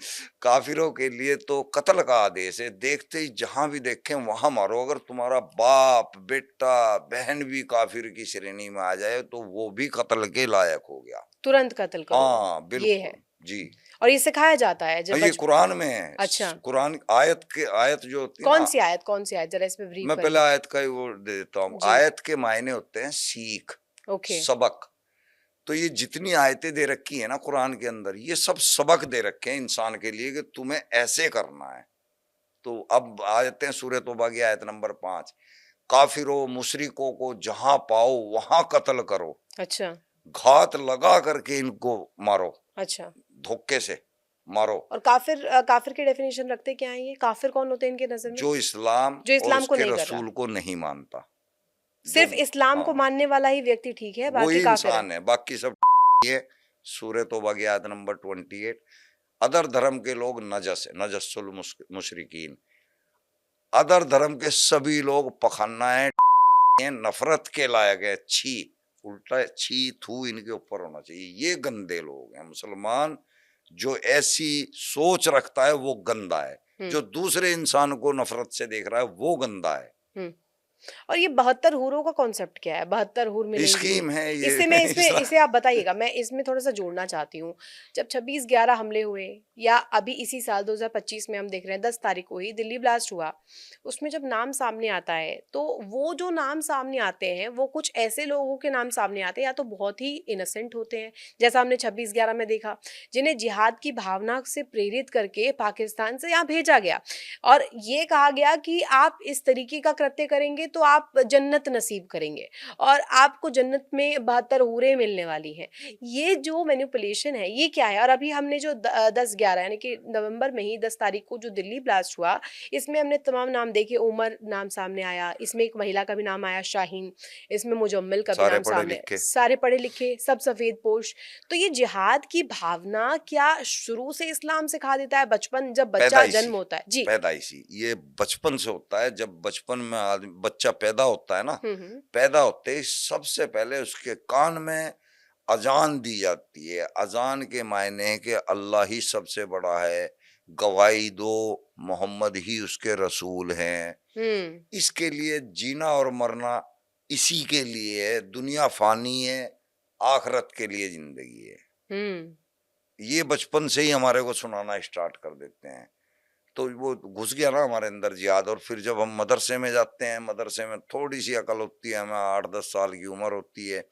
A: काफिरों के लिए तो कत्ल का आदेश है, देखते ही जहां भी देखें वहां मारो। अगर तुम्हारा बाप बेटा बहन भी काफिर की श्रेणी में आ जाए तो वो भी कत्ल के लायक हो गया।
B: तुरंत कत्ल करो,
A: हाँ
B: ये है।
A: बिल्कुल जी।
B: और ये सिखाया जाता है जब
A: ये कुरान में है।
B: अच्छा,
A: कुरान आयत के आयत जो होती है
B: कौन
A: ना,
B: सी आयत, कौन सी आयत, जरा इस पे ब्रीफ
A: मैं पहले
B: करिए।
A: आयत का ही वो दे देता हूँ।
B: जी,
A: आयत के मायने होते हैं सीख,
B: ओके,
A: सबक। तो ये जितनी आयतें दे रखी है ना कुरान के अंदर, ये सब सबक दे रखे हैं इंसान के लिए कि तुम्हें ऐसे करना है। तो अब आयतें सूरह तौबा की आयत नंबर 5, काफिरों मुशरिकों को जहां पाओ वहां कत्ल करो,
B: अच्छा,
A: घात लगा करके इनको मारो,
B: अच्छा।
A: धोखे से मारो।
B: और काफिर, काफिर की डेफिनेशन रखते क्या है ये? काफिर कौन होते हैं इनके नजर में?
A: जो इस्लाम
B: जो
A: और
B: इस्लाम को
A: उसके
B: नहीं कर रहा,
A: रसूल को नहीं मानता, जो,
B: सिर्फ इस्लाम को
A: हाँ,
B: मानने वाला ही व्यक्ति ठीक है, बाकी
A: वही
B: काफिर है।
A: इंसान है, बाकी सब ये। सूरह तौबा की आयत नंबर 28, अदर धर्म के लोग नजस है, नजस्सुल मुशरिकीन। अदर धर्म के सभी लोग पखाना है, नफरत के लायक है, छी, उल्टा छी थू इनके ऊपर होना चाहिए। ये गंदे लोग हैं मुसलमान। जो ऐसी सोच रखता है वो गंदा है, जो दूसरे इंसान को नफरत से देख रहा है वो गंदा है।
B: हम्म। और ये 72 हूरों का कॉन्सेप्ट क्या है? 72 हूर मिलेंगी,
A: स्कीम है ये।
B: इससे मैं इसमें इसे आप बताइएगा, मैं इसमें थोड़ा सा जोड़ना चाहती हूँ। जब 26/11 हमले हुए, या अभी इसी साल 2025 में हम देख रहे हैं 10 तारीख को ही दिल्ली ब्लास्ट हुआ, उसमें जब नाम सामने आता है तो वो जो नाम सामने आते हैं वो कुछ ऐसे लोगों के नाम सामने आते हैं, या तो बहुत ही इनोसेंट होते हैं जैसा हमने 26/11 में देखा, जिन्हें जिहाद की भावना से प्रेरित करके पाकिस्तान से यहाँ भेजा गया और ये कहा गया कि आप इस तरीके का कृत्य करेंगे तो आप जन्नत नसीब करेंगे और आपको जन्नत में 72 हूरें मिलने वाली हैं। ये जो मैनिपुलेशन है ये क्या है? और अभी हमने जो 10/11 यानी कि नवंबर में ही 10 तारीख को जो दिल्ली ब्लास्ट हुआ, इसमें हमने तमाम नाम देखे, उमर नाम सामने आया, इसमें एक महिला का भी नाम आया शाहीन, इसमें मुजम्मिल का भी
A: सारे
B: नाम
A: पढ़े
B: सामने,
A: लिखे,
B: सारे पढ़े लिखे, सब सफेद पोश। तो ये जिहाद की भावना क्या शुरू से इस्लाम सिखा देता है, बचपन जब बच्चा जन्म होता है? जी,
A: पैदाइशी ये बचपन से होता है। जब बचपन में आदमी बच्चा पैदा होता है ना,
B: हम्म,
A: पैदा होते ही सबसे पहले उसके कान में अजान दी जाती है। अजान के मायने है कि अल्लाह ही सबसे बड़ा है, गवाही दो मोहम्मद ही उसके रसूल हैं। इसके लिए जीना और मरना इसी के लिए है, दुनिया फानी है, आखरत के लिए जिंदगी है।
B: हम्म,
A: ये बचपन से ही हमारे को सुनाना स्टार्ट कर देते हैं, तो वो घुस गया ना हमारे अंदर जिहाद। और फिर जब हम मदरसे में जाते हैं, मदरसे में थोड़ी सी अकल होती है, हमें 8-10 साल की उम्र होती है।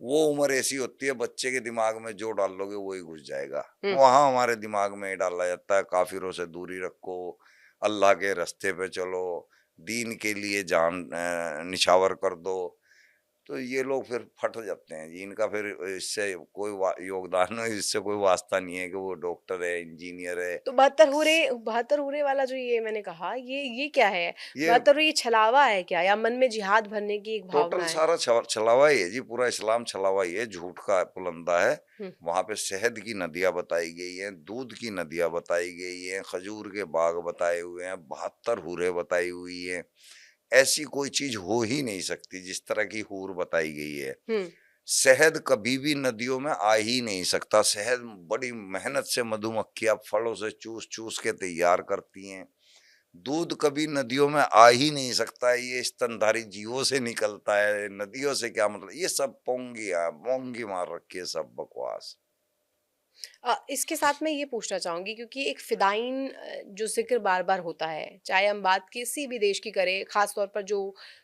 A: वो उम्र ऐसी होती है बच्चे के दिमाग में जो डालोगे वही घुस जाएगा। वहां हमारे दिमाग में ही डाला जाता है काफिरों से दूरी रखो, अल्लाह के रास्ते पे चलो, दीन के लिए जान निछावर कर दो। तो ये लोग फिर फट जाते हैं जी। इनका फिर इससे कोई योगदान नहीं, इससे कोई वास्ता नहीं है कि वो डॉक्टर है, इंजीनियर है।
B: तो 72 हूरे वाला जो ये मैंने कहा, ये क्या है?
A: ये
B: 72 ये छलावा है क्या, या मन में जिहाद भरने की एक
A: टोटल
B: भावना है?
A: सारा छलावा ही है जी, पूरा इस्लाम छलावा ही है, झूठ का पुलंदा है। वहां पे शहद की नदियां बताई गई हैं, दूध की नदियां बताई गई हैं, खजूर के बाग बताए हुए हैं, 72 हूरें बताई हुई हैं। ऐसी कोई चीज हो ही नहीं सकती जिस तरह की हूर बताई गई है। शहद कभी भी नदियों में आ ही नहीं सकता। शहद बड़ी मेहनत से मधुमक्खियां फलों से चूस चूस के तैयार करती हैं। दूध कभी नदियों में आ ही नहीं सकता है, ये स्तनधारी जीवों से निकलता है। नदियों से क्या मतलब, ये सब पोंगी मार रखी है, सब बकवास।
B: इसके साथ मैं ये पूछना चाहूँगी क्योंकि एक फ़िदायीन जो ज़िक्र बार-बार होता है, चाहे हम बात किसी भी देश की करें, ख़ास तौर पर जो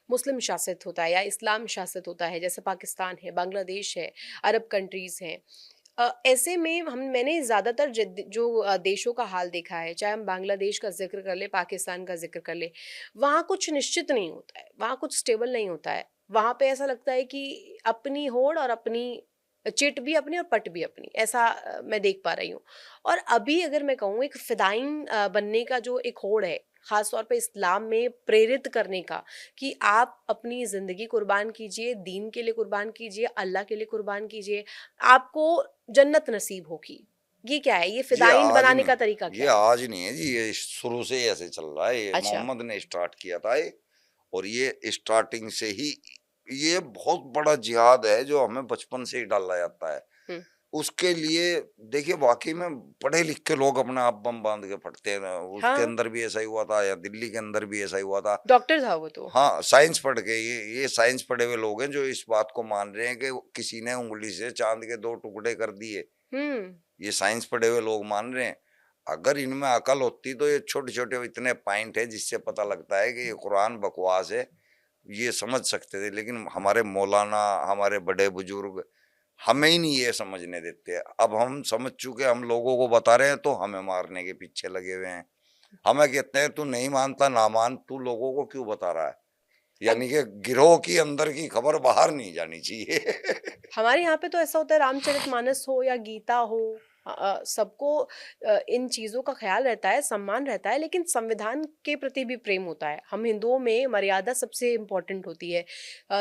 B: मुस्लिम शासित होता है या इस्लाम शासित होता है, जैसे पाकिस्तान है, बांग्लादेश है, अरब कंट्रीज़ हैं। ऐसे में मैंने ज़्यादातर जो देशों का हाल देखा है, चाहे हम बांग्लादेश का ज़िक्र कर लें, पाकिस्तान का ज़िक्र कर लें, वहाँ कुछ निश्चित नहीं होता है, वहाँ कुछ स्टेबल नहीं होता है। वहाँ पे ऐसा लगता है कि अपनी होड़ और अपनी चिट भी अपनी और पट भी अपनी, ऐसा मैं देख पा रही हूँ। और अभी अगर मैं कहूँ एक फ़िदायीन बनने का जो एक होड़ है, ख़ास तौर पे इस्लाम में प्रेरित करने का कि आप अपनी ज़िंदगी कुर्बान कीजिए, दीन के लिए कुर्बान कीजिए, अल्लाह के लिए कुर्बान कीजिए, आपको जन्नत नसीब होगी। ये क्या है? ये
A: ये
B: फ़िदायीन
A: आज
B: बनाने
A: नहीं
B: का तरीका
A: ये
B: क्या है?
A: आज नहीं है जी, ये शुरू से ही ऐसे चल रहा है। ये
B: अच्छा।
A: मोहम्मद ने स्टार्ट किया था ये। और ये स्टार्टिंग से ही ये बहुत बड़ा जिहाद है जो हमें बचपन से ही डाला जाता है।
B: हुँ।
A: उसके लिए देखिए, वाकई में पढ़े लिख के लोग अपने आप बम बांध के फटते हैं ना। उसके
B: हाँ,
A: अंदर भी ऐसा ही हुआ था, या दिल्ली के अंदर भी ऐसा ही हुआ था।
B: डॉक्टर था वो तो।
A: हाँ, साइंस पढ़ के, ये साइंस पढ़े हुए लोग हैं जो इस बात को मान रहे हैं कि किसी ने उंगली से चांद के 2 टुकड़े कर दिए।
B: हुँ।
A: ये साइंस पढ़े हुए लोग मान रहे हैं। अगर इनमें अकल होती तो ये छोटे-छोटे इतने पॉइंट है जिससे पता लगता है कि ये कुरान बकवास है, ये समझ सकते थे। लेकिन हमारे मौलाना, हमारे बड़े बुजुर्ग हमें ही नहीं ये समझने देते। अब हम समझ चुके, हम लोगों को बता रहे हैं तो हमें मारने के पीछे लगे हुए हैं। हमें कहते हैं तू नहीं मानता ना मान, तू लोगों को क्यों बता रहा है?
B: अब
A: यानी कि गिरोह की अंदर की खबर बाहर नहीं जानी चाहिए।
B: हमारे यहाँ पे तो ऐसा होता है रामचरितमानस हो या गीता हो सबको इन चीज़ों का ख्याल रहता है, सम्मान रहता है, लेकिन संविधान के प्रति भी प्रेम होता है। हम हिंदुओं में मर्यादा सबसे इम्पोर्टेंट होती है।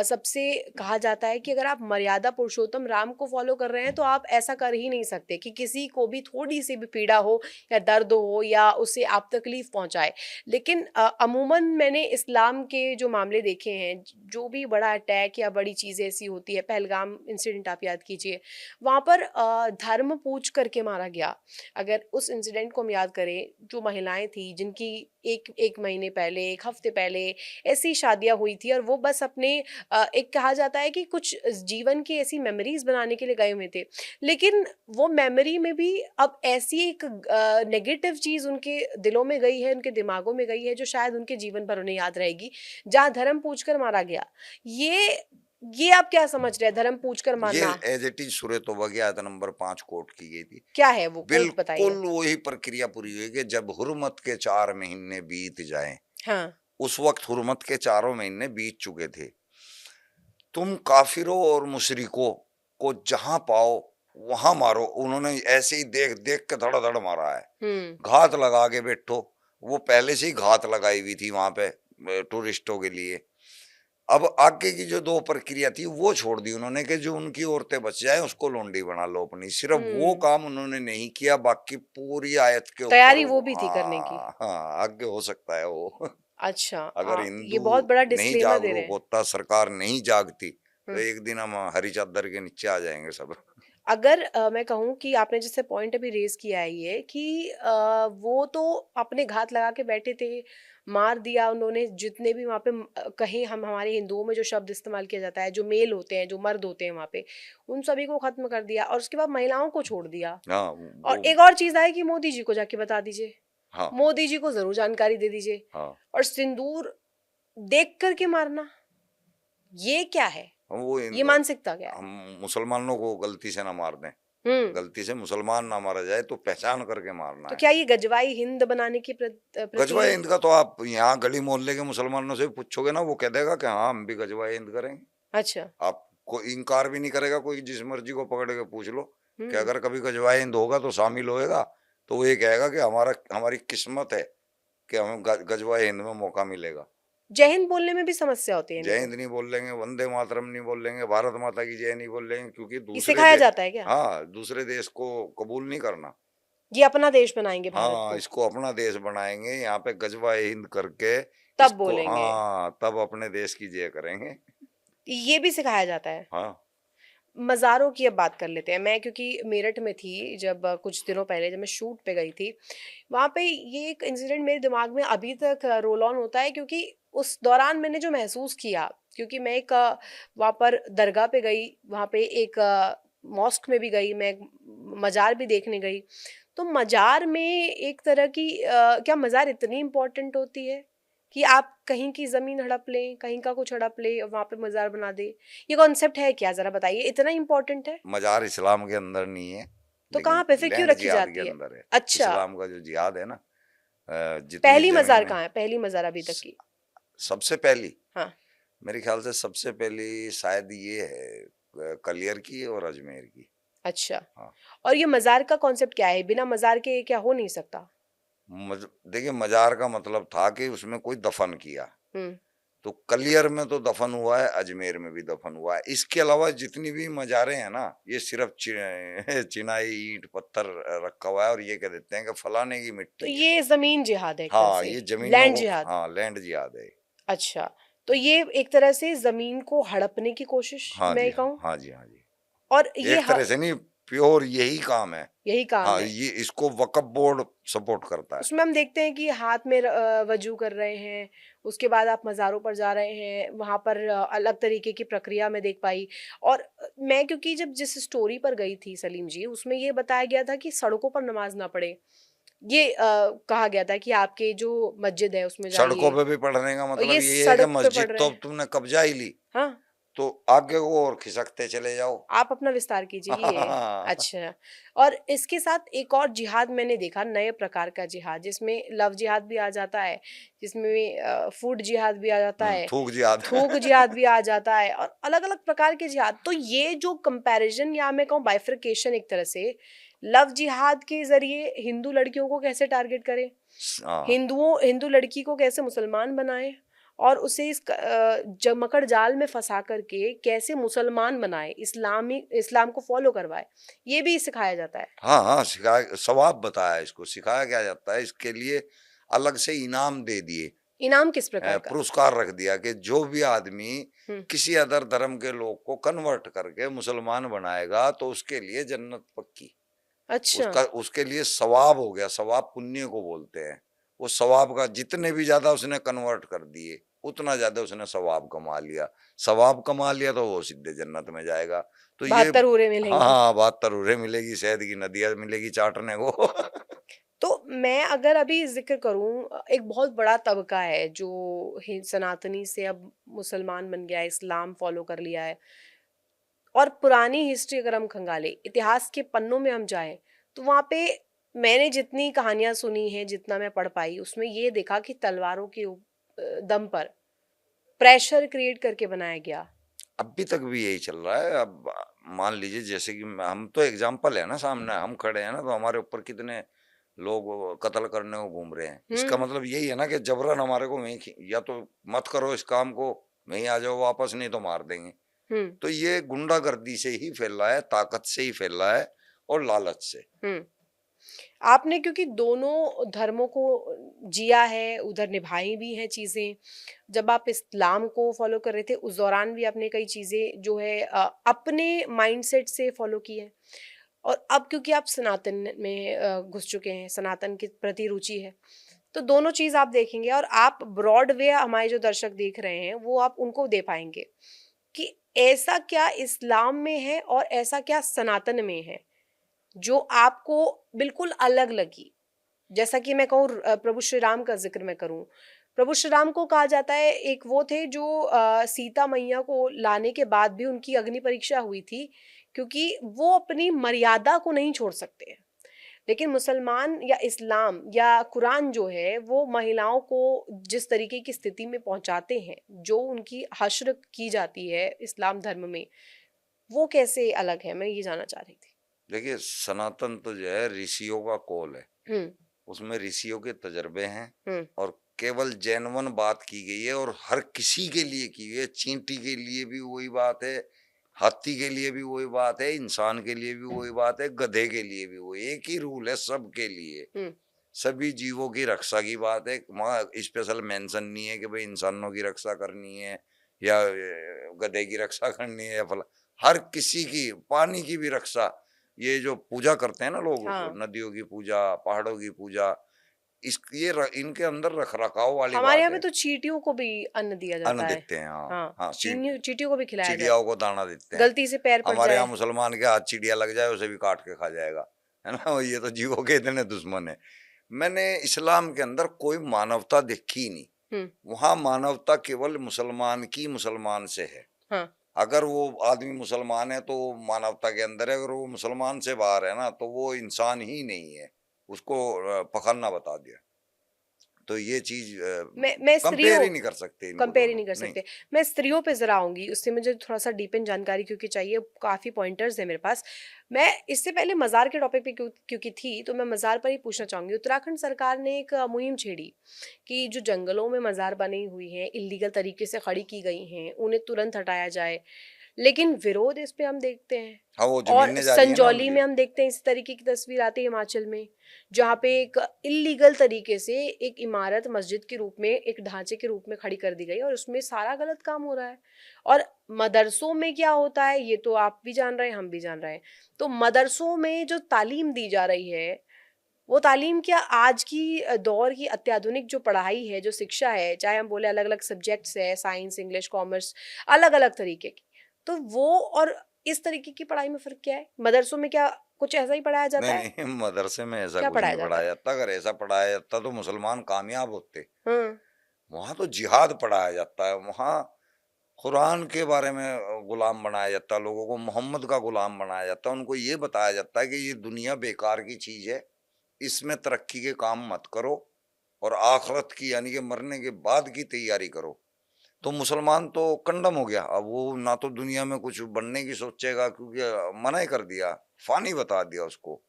B: सबसे कहा जाता है कि अगर आप मर्यादा पुरुषोत्तम राम को फॉलो कर रहे हैं तो आप ऐसा कर ही नहीं सकते कि किसी को भी थोड़ी-सी भी पीड़ा हो या दर्द हो या उसे आप तकलीफ़ पहुँचाएँ। लेकिन अमूमन मैंने इस्लाम के जो मामले देखे हैं, जो भी बड़ा अटैक या बड़ी चीज़ ऐसी होती है, पहलगाम इंसिडेंट आप याद कीजिए, वहाँ पर धर्म पूछ करके मारा गया। अगर उस इंसिडेंट को हम याद करें, जो महिलाएँ थी जिनकी 1 महीने पहले, 1 हफ्ते पहले ऐसी शादियाँ हुई थी और वो बस अपने एक कहा जाता है कि कुछ जीवन की ऐसी मेमोरीज़ बनाने के लिए गए हुए थे। लेकिन वो मेमोरी में भी अब ऐसी एक नेगेटिव चीज़ उनके दिलों में गई है, उनके दिमागों में गई है जो शायद उनके जीवन भर उन्हें याद रहेगी, जहाँ धर्म पूछकर मारा गया। ये ये आप क्या समझ रहे हैं धर्म पूछकर
A: ये
B: मारना?
A: एज़ इट इज़ सूरह तौबा की आयत नंबर 5 कोट की गई थी।
B: क्या है वो कोट
A: बिल्कुल
B: बताइए?
A: वही प्रक्रिया पूरी हुई कि जब हुर्मत के 4 महीने बीत जाएँ,
B: हाँ।
A: उस वक़्त हुर्मत के चारों महीने बीत चुके थे। तुम काफ़िरों और मुशरिकों को जहाँ पाओ वहाँ मारो। उन्होंने ऐसे ही देख-देख के धड़-धड़ मारा है।
B: हुँ।
A: घात लगा के बैठो। वो पहले से ही घात लगाई हुई थी वहाँ पे टूरिस्टों के लिए। अब आगे की जो 2 प्रक्रिया थी वो छोड़ दी उन्होंने कि जो उनकी औरतें बच जाएँ उसको लोंडी बना लो अपनी। सिर्फ़ वो
B: हुँ।
A: काम उन्होंने नहीं किया, बाकी पूरी आयत के ऊपर
B: तैयारी वो
A: वो
B: भी थी करने की।
A: हाँ, हाँ, आगे हो सकता है वो।
B: अच्छा
A: अगर
B: ये
A: हिंदू
B: बहुत बड़ा
A: नहीं
B: डिस्क्लेमर दे रहे
A: जागरूक
B: हैं।
A: होता, सरकार नहीं जागती, तो
B: हुँ।
A: एक दिन हम हरी चादर के नीचे आ जाएँगे सब।
B: अगर मैं कहूँ कि आपने जैसे पॉइंट अभी रेज़ किया है ये कि वो तो अपने घात लगा के बैठे थे, मार दिया उन्होंने जितने भी वहाँ पे कहीं हम हमारे हिंदुओं में जो शब्द इस्तेमाल किया जाता है, जो मेल होते हैं, जो मर्द होते हैं वहाँ पे, उन सभी को ख़त्म कर दिया और उसके बाद महिलाओं को छोड़ दिया।
A: हाँ,
B: और
A: वो
B: एक और चीज़ आई कि मोदी जी को जाके बता दीजिए,
A: हाँ,
B: मोदी जी को ज़रूर जानकारी दे दीजिए
A: हाँ।
B: और सिंदूर देख कर के मारना, ये क्या है?
A: वो
B: ये मानसिकता क्या है?
A: हम मुसलमानों को गलती से ना मार दें।
B: हुँ।
A: गलती से मुसलमान ना मारा जाए तो पहचान करके मारना
B: तो
A: है।
B: क्या ये गजवाई हिंद बनाने की प्रति
A: गजवा-ए-हिंद का तो आप यहाँ गली मोहल्ले के मुसलमानों से पूछोगे ना, वो कह देगा कि हाँ, हम भी गजवा-ए-हिंद करेंगे।
B: अच्छा।
A: आपको इनकार भी नहीं करेगा कोई, जिस मर्जी को पकड़ के पूछ लो कि
B: हुँ।
A: अगर कभी गजवा-ए-हिंद होगा तो शामिल होएगा, तो वो ये कहेगा कि हमारी किस्मत है कि हमें गजवा-ए-हिंद में मौका मिलेगा।
B: जय हिंद बोलने में भी समस्या होती है
A: जय
B: इनको।
A: हिंद नहीं बोल लेंगे, वंदे मातरम नहीं बोल लेंगे, भारत माता की जय नहीं बोल लेंगे, क्योंकि
B: ये
A: दूसरे
B: सिखाया
A: दे
B: जाता है क्या?
A: हाँ, दूसरे देश को कबूल नहीं करना।
B: ये अपना देश बनाएँगे भारत
A: हाँ,
B: को,
A: इसको अपना देश बनाएँगे, यहाँ पे गजवा-ए-हिंद करके
B: तब
A: इसको
B: बोलेंगे।
A: हाँ, तब अपने देश की जय करेंगे।
B: ये भी सिखाया जाता है।
A: हाँ,
B: मज़ारों की अब बात कर लेते हैं। मैं क्योंकि मेरठ में थी जब कुछ दिनों पहले जब मैं शूट पे गई थी, वहाँ पे ये एक इंसिडेंट मेरे दिमाग में अभी तक रोल ऑन होता है, क्योंकि उस दौरान मैंने जो महसूस किया, क्योंकि मैं एक वहाँ पर दरगाह पे गई, वहाँ पे एक मॉस्क में भी गई, मैं एक मज़ार भी देखने गई। तो मज़ार में एक तरह की क्या मज़ार इतनी इम्पोर्टेंट होती है कि आप कहीं की ज़मीन हड़प लें, कहीं का कुछ हड़प लें और वहाँ पे मज़ार बना दें? ये कॉन्सेप्ट है क्या, ज़रा बताइए? इतना इम्पोर्टेंट है?
A: मजार इस्लाम के अंदर नहीं है,
B: तो
A: लेकिन
B: कहाँ पे फिर क्यों
A: लैंड
B: रखी
A: जिहाद के
B: जाती है?
A: अंदर है।
B: अच्छा,
A: इस्लाम का जो जिहाद है ना, जितनी
B: पहली मज़ार
A: जमीन
B: कहाँ
A: है,
B: है? पहली मज़ार अभी तक की?
A: सबसे पहली
B: हाँ,
A: मेरे ख्याल से सबसे पहली शायद ये है कलियर की और अजमेर की।
B: अच्छा।
A: हाँ,
B: और ये मज़ार का कॉन्सेप्ट क्या है? बिना मज़ार के क्या हो नहीं सकता?
A: देखिए, मजार का मतलब था कि उसमें कोई दफन किया,
B: हुँ,
A: तो कलियर में तो दफन हुआ है, अजमेर में भी दफन हुआ है। इसके अलावा जितनी भी मज़ारें हैं ना, ये सिर्फ़ चिनाई, ईंट, पत्थर रखा हुआ है और ये कह देते हैं कि फलाने की
B: तो
A: मिट्टी है।
B: ये ज़मीन जिहाद है एक तरह
A: हाँ,
B: से,
A: ये ज़मीनों
B: लैंड
A: को,
B: जिहाद।
A: हाँ, लैंड जिहाद है।
B: अच्छा, तो ये एक तरह से ज़मीन को हड़पने की कोशिश
A: हाँ
B: मैं
A: जी,
B: ये
A: हाँ।
B: कहूँ?
A: हाँ जी, हाँ जी।
B: और ये
A: एक तरह से नहीं, प्योर यही काम है।
B: यही काम
A: हाँ,
B: है।
A: ये इसको वक़्फ़ बोर्ड सपोर्ट करता है।
B: उसमें हम देखते हैं कि हाथ में वज़ू कर रहे हैं, उसके बाद आप मज़ारों पर जा रहे हैं, वहाँ पर अलग तरीके की प्रक्रिया मैं देख पाई। और मैं क्योंकि जब जिस स्टोरी पर गई थी सलीम जी, उसमें ये बताया गया था कि सड़कों पर नमाज़ ना पढ़ें। ये कहा गया था कि आपके जो मस्जिद है उसमें
A: सड़कों
B: जाइए,
A: पे भी पढ़ने का
B: और
A: मतलब
B: ये
A: ये है कि
B: सड़क पे पढ़
A: मस्जिद
B: रहे
A: तो
B: हैं।
A: अब तुमने कब्ज़ा ही ली,
B: हाँ।
A: तो आगे को और खिसकते चले जाओ।
B: आप अपना विस्तार कीजिए ये। अच्छा। और इसके साथ एक और जिहाद मैंने देखा, नए प्रकार का जिहाद, जिसमें लव जिहाद भी आ जाता है, जिसमें फूड जिहाद भी आ जाता है,
A: थूक जिहाद।
B: थूक जिहाद भी आ जाता है, और अलग-अलग प्रकार के जिहाद। तो ये जो कंपैरिज़न या मैं कहूँ बाइफरकेशन एक तरह से, लव जिहाद के ज़रिए हिंदू लड़कियों को कैसे टारगेट करें?
A: हाँ,
B: हिंदू लड़की को कैसे मुसलमान बनाएँ और उसे इस मकड़ जाल में फँसा कर के कैसे मुसलमान बनाएँ, इस्लाम को फ़ॉलो करवाएँ, ये भी सिखाया जाता है।
A: हाँ, हाँ, सिखाया, सवाब बताया इसको, सिखाया क्या जाता है, इसके लिए अलग से इनाम दे दिए।
B: इनाम किस प्रकार का?
A: पुरस्कार रख दिया कि जो भी आदमी
B: हुँ,
A: किसी अदर धर्म के लोग को कन्वर्ट करके मुसलमान बनाएगा, तो उसके लिए जन्नत पक्की।
B: अच्छा,
A: उसका उसके लिए सवाब हो गया, सवाब पुण्य को बोलते हैं। वो सवाब का जितने भी ज़्यादा उसने कन्वर्ट कर दिए, उतना ज़्यादा उसने सवाब कमा लिया। सवाब कमा लिया तो वो सीधे जन्नत में जाएगा। तो ये
B: 72 हूरें
A: हाँ,
B: मिलेंगी।
A: हाँ, 72 हूरें मिलेगी, शहद की नदियाँ मिलेगी चाटने को।
B: तो मैं अगर अभी ज़िक्र करूँ, एक बहुत बड़ा तबका है जो सनातनी से अब मुसलमान बन गया है, इस्लाम फ़ॉलो कर लिया है। और पुरानी हिस्ट्री अगर हम खंगालें, इतिहास के पन्नों में हम जाएँ, तो वहाँ पे मैंने जितनी कहानियाँ सुनी हैं, जितना मैं पढ़ पाई, उसमें ये देखा कि तलवारों के दम पर प्रेशर क्रिएट करके बनाया गया।
A: अभी तक भी यही चल रहा है। अब मान लीजिए, जैसे कि हम तो एग्जाम्पल है ना, सामने हम खड़े हैं ना, तो हमारे ऊपर कितने लोग कत्ल करने को घूम रहे हैं। इसका
B: हुँ,
A: मतलब यही है ना कि जबरन हमारे को वहीं या तो मत करो इस काम को, वहीं आ जाओ वापस, नहीं तो मार देंगे।
B: हुँ,
A: तो ये गुंडागर्दी से ही फैल रहा है, ताकत से ही फैल रहा है और लालच से।
B: हुँ। आपने क्योंकि दोनों धर्मों को जिया है, उधर निभाई भी हैं चीज़ें। जब आप इस्लाम को फ़ॉलो कर रहे थे, उस दौरान भी आपने कई चीज़ें जो है अपने माइंडसेट से फ़ॉलो की हैं। और अब क्योंकि आप सनातन में घुस चुके हैं, सनातन के प्रति रुचि है, तो दोनों चीज़ आप देखेंगे, और आप ब्रॉड वे हमारे जो दर्शक देख रहे हैं, वो आप उनको दे पाएँगे कि ऐसा क्या इस्लाम में है और ऐसा क्या सनातन में है, जो आपको बिल्कुल अलग लगी। जैसा कि मैं कहूँ प्रभु श्री राम का ज़िक्र मैं करूँ, प्रभु श्री राम को कहा जाता है एक वो थे जो सीता मैया को लाने के बाद भी उनकी अग्नि परीक्षा हुई थी, क्योंकि वो अपनी मर्यादा को नहीं छोड़ सकते। लेकिन मुसलमान या इस्लाम या कुरान जो है, वो महिलाओं को जिस तरीके की स्थिति में पहुँचाते हैं, जो उनकी हश्र की जाती है इस्लाम धर्म में, वो कैसे अलग है? मैं ये जानना चाह रही थी।
A: देखिए, सनातन तो जो है ऋषियों का कॉल है।
B: हुँ,
A: उसमें ऋषियों के तजर्बे हैं
B: हुँ,
A: और केवल जेन्युइन बात की गई है और हर किसी के लिए की गई है। चींटी के लिए भी वही बात है, हाथी के लिए भी वही बात है, इंसान के लिए भी वही बात है, गधे के लिए भी वही, एक ही रूल है सबके लिए।
B: हुँ,
A: सभी जीवों की रक्षा की बात है। वहाँ स्पेशल मेंशन नहीं है कि भाई इंसानों की रक्षा करनी है या गधे की रक्षा करनी है या फला। हर किसी की, पानी की भी रक्षा। ये जो पूजा करते हैं ना लोग,
B: हाँ।
A: नदियों की पूजा, पहाड़ों की पूजा, इनके अंदर रख रखाव वाली
B: हमारे
A: बात
B: यहाँ पे
A: है।
B: तो चींटियों को भी अन्न दिया
A: अन्न
B: जाता है।
A: देते हैं, हाँ
B: हाँ,
A: हाँ,
B: चींटियों को भी खिलाया जाए,
A: चिड़ियाओं को दाना देते हैं।
B: गलती से पैर पड़
A: हमारे यहाँ
B: जाए।
A: मुसलमान के हाथ चिड़िया लग जाए उसे भी काट के खा जाएगा, है ना। ये तो जीवों के इतने दुश्मन है। मैंने इस्लाम के अंदर कोई मानवता देखी ही नहीं।
B: हुँ,
A: वहां मानवता केवल मुसलमान की मुसलमान से है।
B: हाँ।
A: अगर वो आदमी मुसलमान है तो वो मानवता के अंदर है, अगर वो मुसलमान से बाहर है ना तो वो इंसान ही नहीं है। उसको पखरना बता दिया। तो ये चीज
B: मैं
A: कंपेयर
B: स्त्रियों
A: ही नहीं कर सकते इनको
B: कंपेयर ही
A: दोनों,
B: नहीं कर
A: नहीं।
B: सकते। मैं स्त्रियों पे ज़रा आऊँगी, उससे मुझे थोड़ा-सा डीप इन जानकारी क्योंकि चाहिए, काफ़ी पॉइंटर्स हैं मेरे पास। मैं इससे पहले मज़ार के टॉपिक पे क्योंकि थी, तो मैं मज़ार पर ही पूछना चाहूँगी। उत्तराखंड सरकार ने एक मुहिम छेड़ी कि जो जंगलों में मज़ार बनी हुई हैं, इल्लीगल तरीके से खड़ी की गई हैं, उन्हें तुरंत हटाया जाए। लेकिन विरोध इस पे हम देखते हैं।
A: हाँ, वो
B: और
A: जमीनें जा रही है ना
B: संजौली
A: उनकी।
B: में हम देखते हैं इस तरीके की तस्वीर आती है हिमाचल में, जहाँ पे एक इल्लीगल तरीके से एक इमारत मस्जिद के रूप में, एक ढांचे के रूप में खड़ी कर दी गई और उसमें सारा गलत काम हो रहा है। और मदरसों में क्या होता है ये तो आप भी जान रहे हैं, हम भी जान रहे हैं। तो मदरसों में जो तालीम दी जा रही है, वो तालीम क्या आज की दौर की अत्याधुनिक जो पढ़ाई है, जो शिक्षा है, चाहे हम बोले अलग-अलग सब्जेक्ट्स है, साइंस, इंग्लिश, कॉमर्स, अलग-अलग तरीके की। तो वो और इस तरीके की पढ़ाई में फ़र्क क्या है? मदरसों में क्या कुछ ऐसा ही पढ़ाया जाता
A: नहीं
B: है?
A: नहीं, मदरसे में ऐसा
B: क्या
A: कुछ
B: पढ़ाया
A: नहीं
B: जाता
A: पढ़ाया
B: है?
A: जाता। अगर ऐसा पढ़ाया जाता तो मुसलमान कामयाब होते।
B: हाँ,
A: वहां तो जिहाद पढ़ाया जाता है। वहां कुरान के बारे में गुलाम बनाया जाता है, लोगों को मोहम्मद का गुलाम बनाया जाता है। उनको ये बताया जाता है कि ये दुनिया बेकार की चीज है, इसमें तरक्की के काम मत करो, और आखिरत की यानी कि मरने के बाद की तैयारी करो। तो मुसलमान तो कंडम हो गया। अब वो ना तो दुनिया में कुछ बनने की सोचेगा, क्योंकि मना ही कर दिया, फानी बता दिया उसको।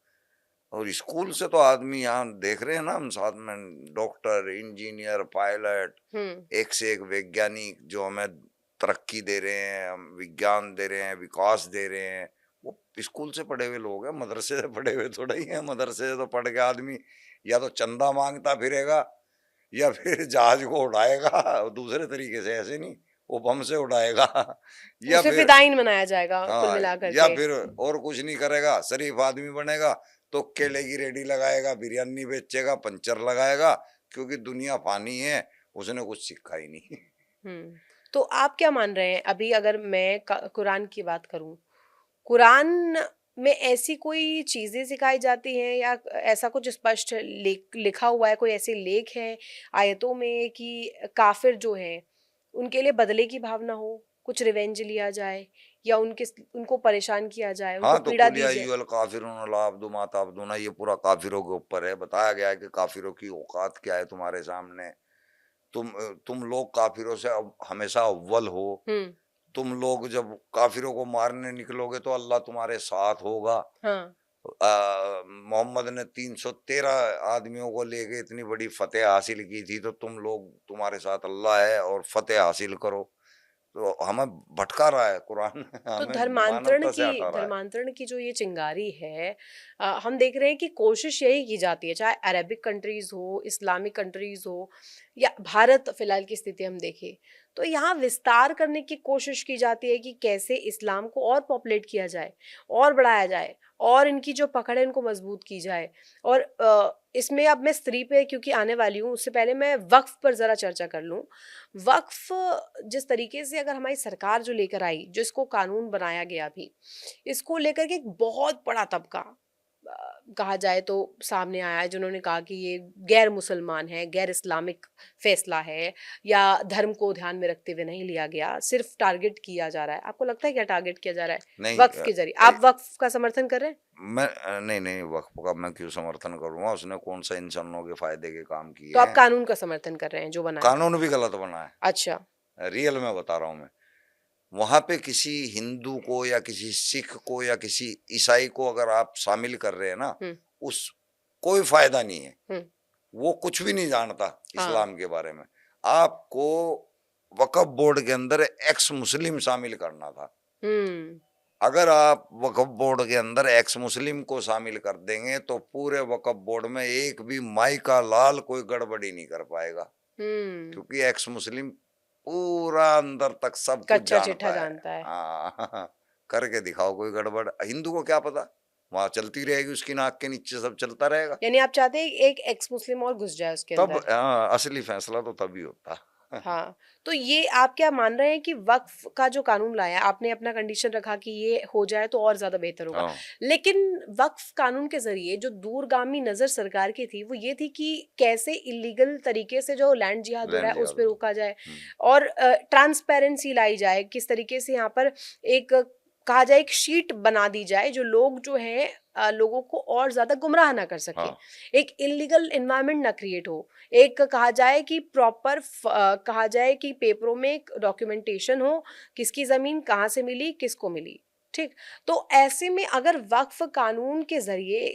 A: और स्कूल से तो आदमी यहाँ देख रहे हैं ना, हम साथ में डॉक्टर, इंजीनियर, पायलट,
B: हुँ,
A: एक से एक वैज्ञानिक जो हमें तरक्की दे रहे हैं, हम विज्ञान दे रहे हैं, विकास दे रहे हैं, वो स्कूल से पढ़े हुए लोग हैं। मदरसे से पढ़े हुए थोड़ा ही हैं। मदरसे से तो पढ़ के आदमी या तो चंदा मांगता फिरेगा, या फिर जहाज को उड़ाएगा दूसरे तरीके से, ऐसे नहीं, वो बम से उड़ाएगा या
B: उसे
A: फिर,
B: फ़िदायीन बनाया जाएगा कुल
A: हाँ,
B: मिलाकर
A: या
B: के।
A: फिर और कुछ नहीं करेगा, शरीफ आदमी बनेगा तो केले की रेडी लगाएगा, बिरयानी बेचेगा, पंचर लगाएगा, क्योंकि दुनिया फानी है, उसने कुछ सीखा ही नहीं।
B: हुँ, तो आप क्या मान रहे हैं अभी अगर मैं क कुरान की बात करूँ, कुरान में ऐसी कोई चीज़ें सिखाई जाती हैं या ऐसा कुछ स्पष्ट लिखा हुआ है, कोई ऐसे लेख हैं आयतों में कि काफ़िर जो हैं, उनके लिए बदले की भावना हो, कुछ रिवेंज लिया जाए या उनको परेशान किया जाए, उनको
A: हाँ, तो
B: पीड़ा
A: कुल
B: दी
A: या
B: जाए?
A: अय्युहल काफिरून ला अब्दु मा ताबुदून, ये पूरा काफिरों के ऊपर है। बताया गया है कि काफिरों की औकात क्या है तुम्हारे सामने। तुम लोग काफिरों से हमेशा अव्वल हो।
B: हुँ,
A: तुम लोग जब काफिरों को मारने निकलोगे तो अल्लाह तुम्हारे साथ होगा।
B: हाँ,
A: मोहम्मद ने 313 आदमियों को लेके इतनी बड़ी फतेह हासिल की थी, तो तुम लोग, तुम्हारे साथ अल्लाह है और फतेह हासिल करो। तो हमें भटका रहा है कुरान
B: तो
A: हमें मानवता से हटा रहा है।
B: धर्मांतरण की जो ये चिंगारी है, हम देख रहे हैं कि कोशिश यही की जाती है, चाहे अरेबिक कंट्रीज़ हो, इस्लामिक कंट्रीज़ हो या भारत फ़िलहाल की स्थिति हम देखें, तो यहाँ विस्तार करने की कोशिश की जाती है कि कैसे इस्लाम को और पॉपुलेट किया जाए, और बढ़ाया जाए, और इनकी जो पकड़ है इनको मज़बूत की जाए। और इसमें अब मैं स्त्री पे क्योंकि आने वाली हूँ, उससे पहले मैं वक़्फ़ पर ज़रा चर्चा कर लूँ। वक्फ जिस तरीके से अगर हमारी सरकार जो लेकर आई, जिसको कानून बनाया गया अभी, इसको लेकर के एक बहुत बड़ा तबका कहा जाए तो सामने आया है, जिन्होंने कहा कि ये गैर मुसलमान है, गैर इस्लामिक फैसला है या धर्म को ध्यान में रखते हुए नहीं लिया गया, सिर्फ टारगेट किया जा रहा है। आपको लगता है क्या टारगेट किया जा रहा है
A: नहीं,
B: वक्फ के जरिए? आप वक्फ का समर्थन कर रहे हैं?
A: मैं नहीं नहीं, वक्फ का मैं क्यों समर्थन करूंगा? उसने कौन सा इंसानों के फायदे के काम
B: तो
A: किए
B: आप
A: हैं?
B: कानून का समर्थन कर रहे हैं जो बना है?
A: कानून भी गलत बना है।
B: अच्छा।
A: रियल में बता रहा हूँ मैं। वहां पे किसी हिंदू को या किसी सिख को या किसी ईसाई को अगर आप शामिल कर रहे हैं ना,
B: हुँ,
A: उस कोई फायदा नहीं है।
B: हुँ,
A: वो कुछ भी नहीं जानता
B: हाँ,
A: इस्लाम के बारे में। आपको वक्फ बोर्ड के अंदर एक्स मुस्लिम शामिल करना था।
B: हुँ,
A: अगर आप वक्फ बोर्ड के अंदर एक्स मुस्लिम को शामिल कर देंगे तो पूरे वक्फ बोर्ड में एक भी माई का लाल कोई गड़बड़ी नहीं कर पाएगा,
B: हुँ।
A: क्योंकि एक्स मुस्लिम पूरा अंदर तक सब कुछ
B: कच्चा चिट्ठा
A: जानता है।
B: जानता है।
A: हाँ करके दिखाओ कोई गड़बड़, हिंदू को क्या पता, वहां चलती रहेगी उसकी नाक के नीचे, सब चलता रहेगा।
B: यानी आप चाहते हैं एक एक्स मुस्लिम और घुस जाए उसके
A: तब
B: अंदर।
A: असली फैसला तो तभी होता।
B: हाँ, तो ये आप क्या मान रहे हैं कि वक्फ का जो कानून लाया, आपने अपना कंडीशन रखा कि ये हो जाए तो और ज्यादा बेहतर होगा,
A: हाँ,
B: लेकिन वक्फ कानून के जरिए जो दूरगामी नजर सरकार की थी वो ये थी कि कैसे इलीगल तरीके से जो लैंड जिहाद हो रहा
A: लैंड
B: है उस पर
A: जिहाद।
B: रोका जाए
A: हम्म,
B: और ट्रांसपेरेंसी लाई जाए, किस तरीके से यहाँ पर एक कहा जाए एक शीट बना दी जाए जो लोग जो है लोगों को और ज्यादा गुमराह ना कर सके,
A: हाँ,
B: एक इलीगल एनवायरनमेंट ना क्रिएट हो, एक कहा जाए कि प्रॉपर कहा जाए कि पेपरों में एक डॉक्यूमेंटेशन हो, किसकी जमीन कहाँ से मिली, किसको मिली। ठीक, तो ऐसे में अगर वक्फ कानून के जरिए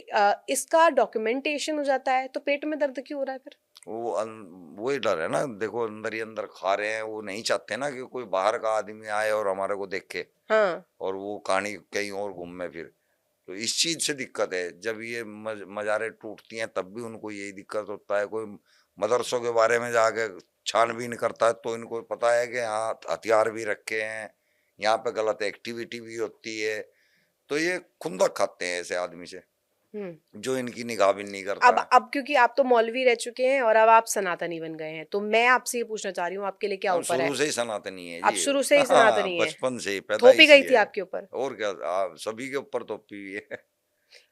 B: इसका डॉक्यूमेंटेशन हो जाता है तो पेट में दर्द क्यों हो रहा है फिर?
A: वही डर है ना, देखो अंदर ही अंदर खा रहे हैं, वो नहीं चाहते ना कि कोई बाहर का आदमी आए और हमारे को देखे
B: हाँ।
A: और वो कहानी कहीं और घूमे फिर। तो इस चीज से दिक्कत है, जब ये मजारें टूटती हैं तब भी उनको यही दिक्कत होता है। कोई मदरसों के बारे में जाके छानबीन करता है तो इनको पता है कि यहाँ हथियार भी रखे हैं, यहाँ पे गलत एक्टिविटी भी होती है, तो ये खुंदक खाते हैं ऐसे आदमी से
B: हम्म।
A: जो इनकी निगाह भी नहीं करता है।
B: अब क्योंकि आप तो मौलवी रह चुके हैं और अब आप सनातनी बन गए हैं, तो मैं आपसे ये पूछना चाह रही हूँ आपके लिए क्या
A: हम
B: ऊपर है?
A: शुरू से ही सनातनी है
B: आप
A: जी।
B: शुरू से ही
A: हाँ,
B: सनातनी है?
A: बचपन से ही
B: थोपी
A: पैदाइश
B: गई
A: ही
B: थी
A: है।
B: आपके ऊपर?
A: और क्या, सभी के ऊपर टोपी हुई है।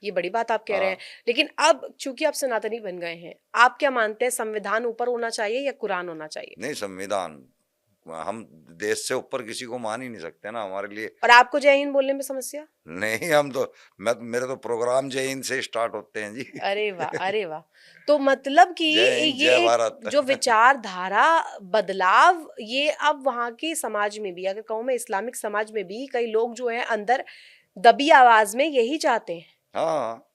B: ये बड़ी बात आप कह रहे हैं,
A: हाँ,
B: लेकिन अब चूंकि आप सनातनी बन गए हैं, आप क्या मानते हैं संविधान ऊपर होना चाहिए या कुरान होना चाहिए?
A: नहीं संविधान, हम देश से ऊपर किसी को मान ही नहीं सकते ना हमारे लिए।
B: और आपको जय हिंद बोलने में समस्या?
A: नहीं, हम तो, मेरे तो प्रोग्राम जय हिंद से स्टार्ट होते हैं जी।
B: अरे वाह, अरे वाह। तो मतलब कि
A: जय हिंद
B: ये
A: जय
B: एक
A: भारत।
B: जो विचारधारा बदलाव ये अब वहां के समाज में भी, अगर कहूँ मैं इस्लामिक समाज में भी कई लोग जो है अंदर दबी आवाज में यही चाहते हैं।
A: हाँ,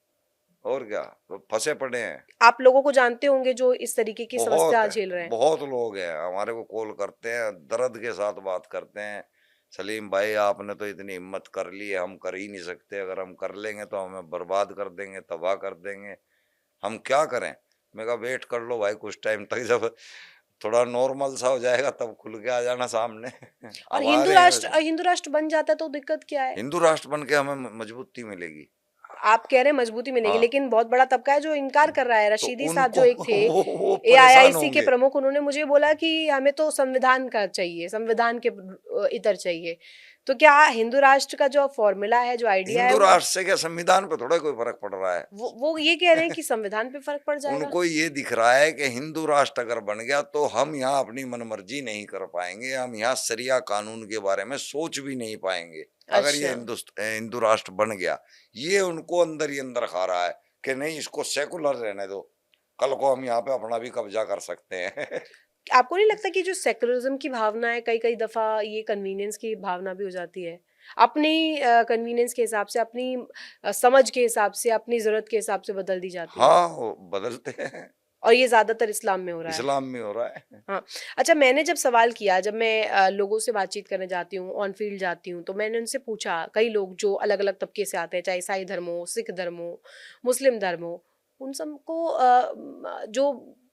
A: और क्या, तो फंसे पड़े हैं।
B: आप लोगों को जानते होंगे जो इस तरीके की
A: बहुत
B: समस्या
A: है,
B: झेल रहे हैं।
A: बहुत लोग हैं हमारे को कॉल करते हैं, दर्द के साथ बात करते हैं, सलीम भाई आपने तो इतनी हिम्मत कर ली है, हम कर ही नहीं सकते, अगर हम कर लेंगे तो हमें बर्बाद कर देंगे, तबाह कर देंगे, हम क्या करें। मैं कहा वेट कर लो भाई कुछ टाइम तक, जब थोड़ा नॉर्मल सा हो जाएगा तब खुल के आ जाना सामने।
B: और
A: अब आ रहे हैं वैसे।
B: हिंदू राष्ट्र बन जाता है तो दिक्कत क्या है?
A: हिंदू राष्ट्र बन के हमें मजबूती मिलेगी।
B: आप कह रहे हैं मजबूती मिलेगी,
A: हाँ,
B: लेकिन बहुत बड़ा तबका है जो इनकार कर रहा है।
A: तो
B: रशीदी साहब
A: उनको
B: जो एक थे
A: वो परेशान
B: एआईआईसी के
A: होंगे।
B: प्रमुख, उन्होंने मुझे बोला कि हमें तो संविधान का चाहिए, संविधान के इतर चाहिए। तो क्या हिंदू राष्ट्र का जो फॉर्मूला है, जो आइडिया है,
A: हिंदू राष्ट्र से क्या संविधान पे थोड़ा कोई फर्क पड़ रहा है।
B: वो ये कह रहे हैं कि संविधान पे फर्क पड़ जाएगा?
A: उनको ये दिख रहा है कि हिंदू राष्ट्र अगर बन गया तो हम यहाँ अपनी मनमर्जी नहीं कर पाएंगे, हम यहाँ शरिया कानून के बारे में सोच भी नहीं पाएंगे अगर ये
B: अच्छा।
A: हिंदू राष्ट्र बन गया। ये उनको अंदर ही अंदर खा रहा है कि नहीं इसको सेकुलर रहने दो, कल को हम यहाँ पे अपना भी कब्जा कर सकते हैं।
B: आपको नहीं लगता कि जो सेकुलरिज्म की भावना है कई कई दफा ये कन्वीनियंस की भावना भी हो जाती है? अपनी कन्वीनियंस के हिसाब से, अपनी समझ के हिसाब से, अपनी जरूरत के हिसाब से बदल दी जाती है,
A: हाँ, वो बदलते हैं।
B: और ये ज्यादातर इस्लाम में हो रहा है।
A: इस्लाम में हो रहा है।
B: हाँ। अच्छा, मैंने जब सवाल किया, जब मैं लोगों से बातचीत करने जाती हूँ, ऑन फील्ड जाती हूँ, तो मैंने उनसे पूछा, कई लोग जो अलग अलग तबके से आते हैं, चाहे ईसाई धर्म हो, सिख धर्म हो, मुस्लिम धर्म हो, उन सबको जो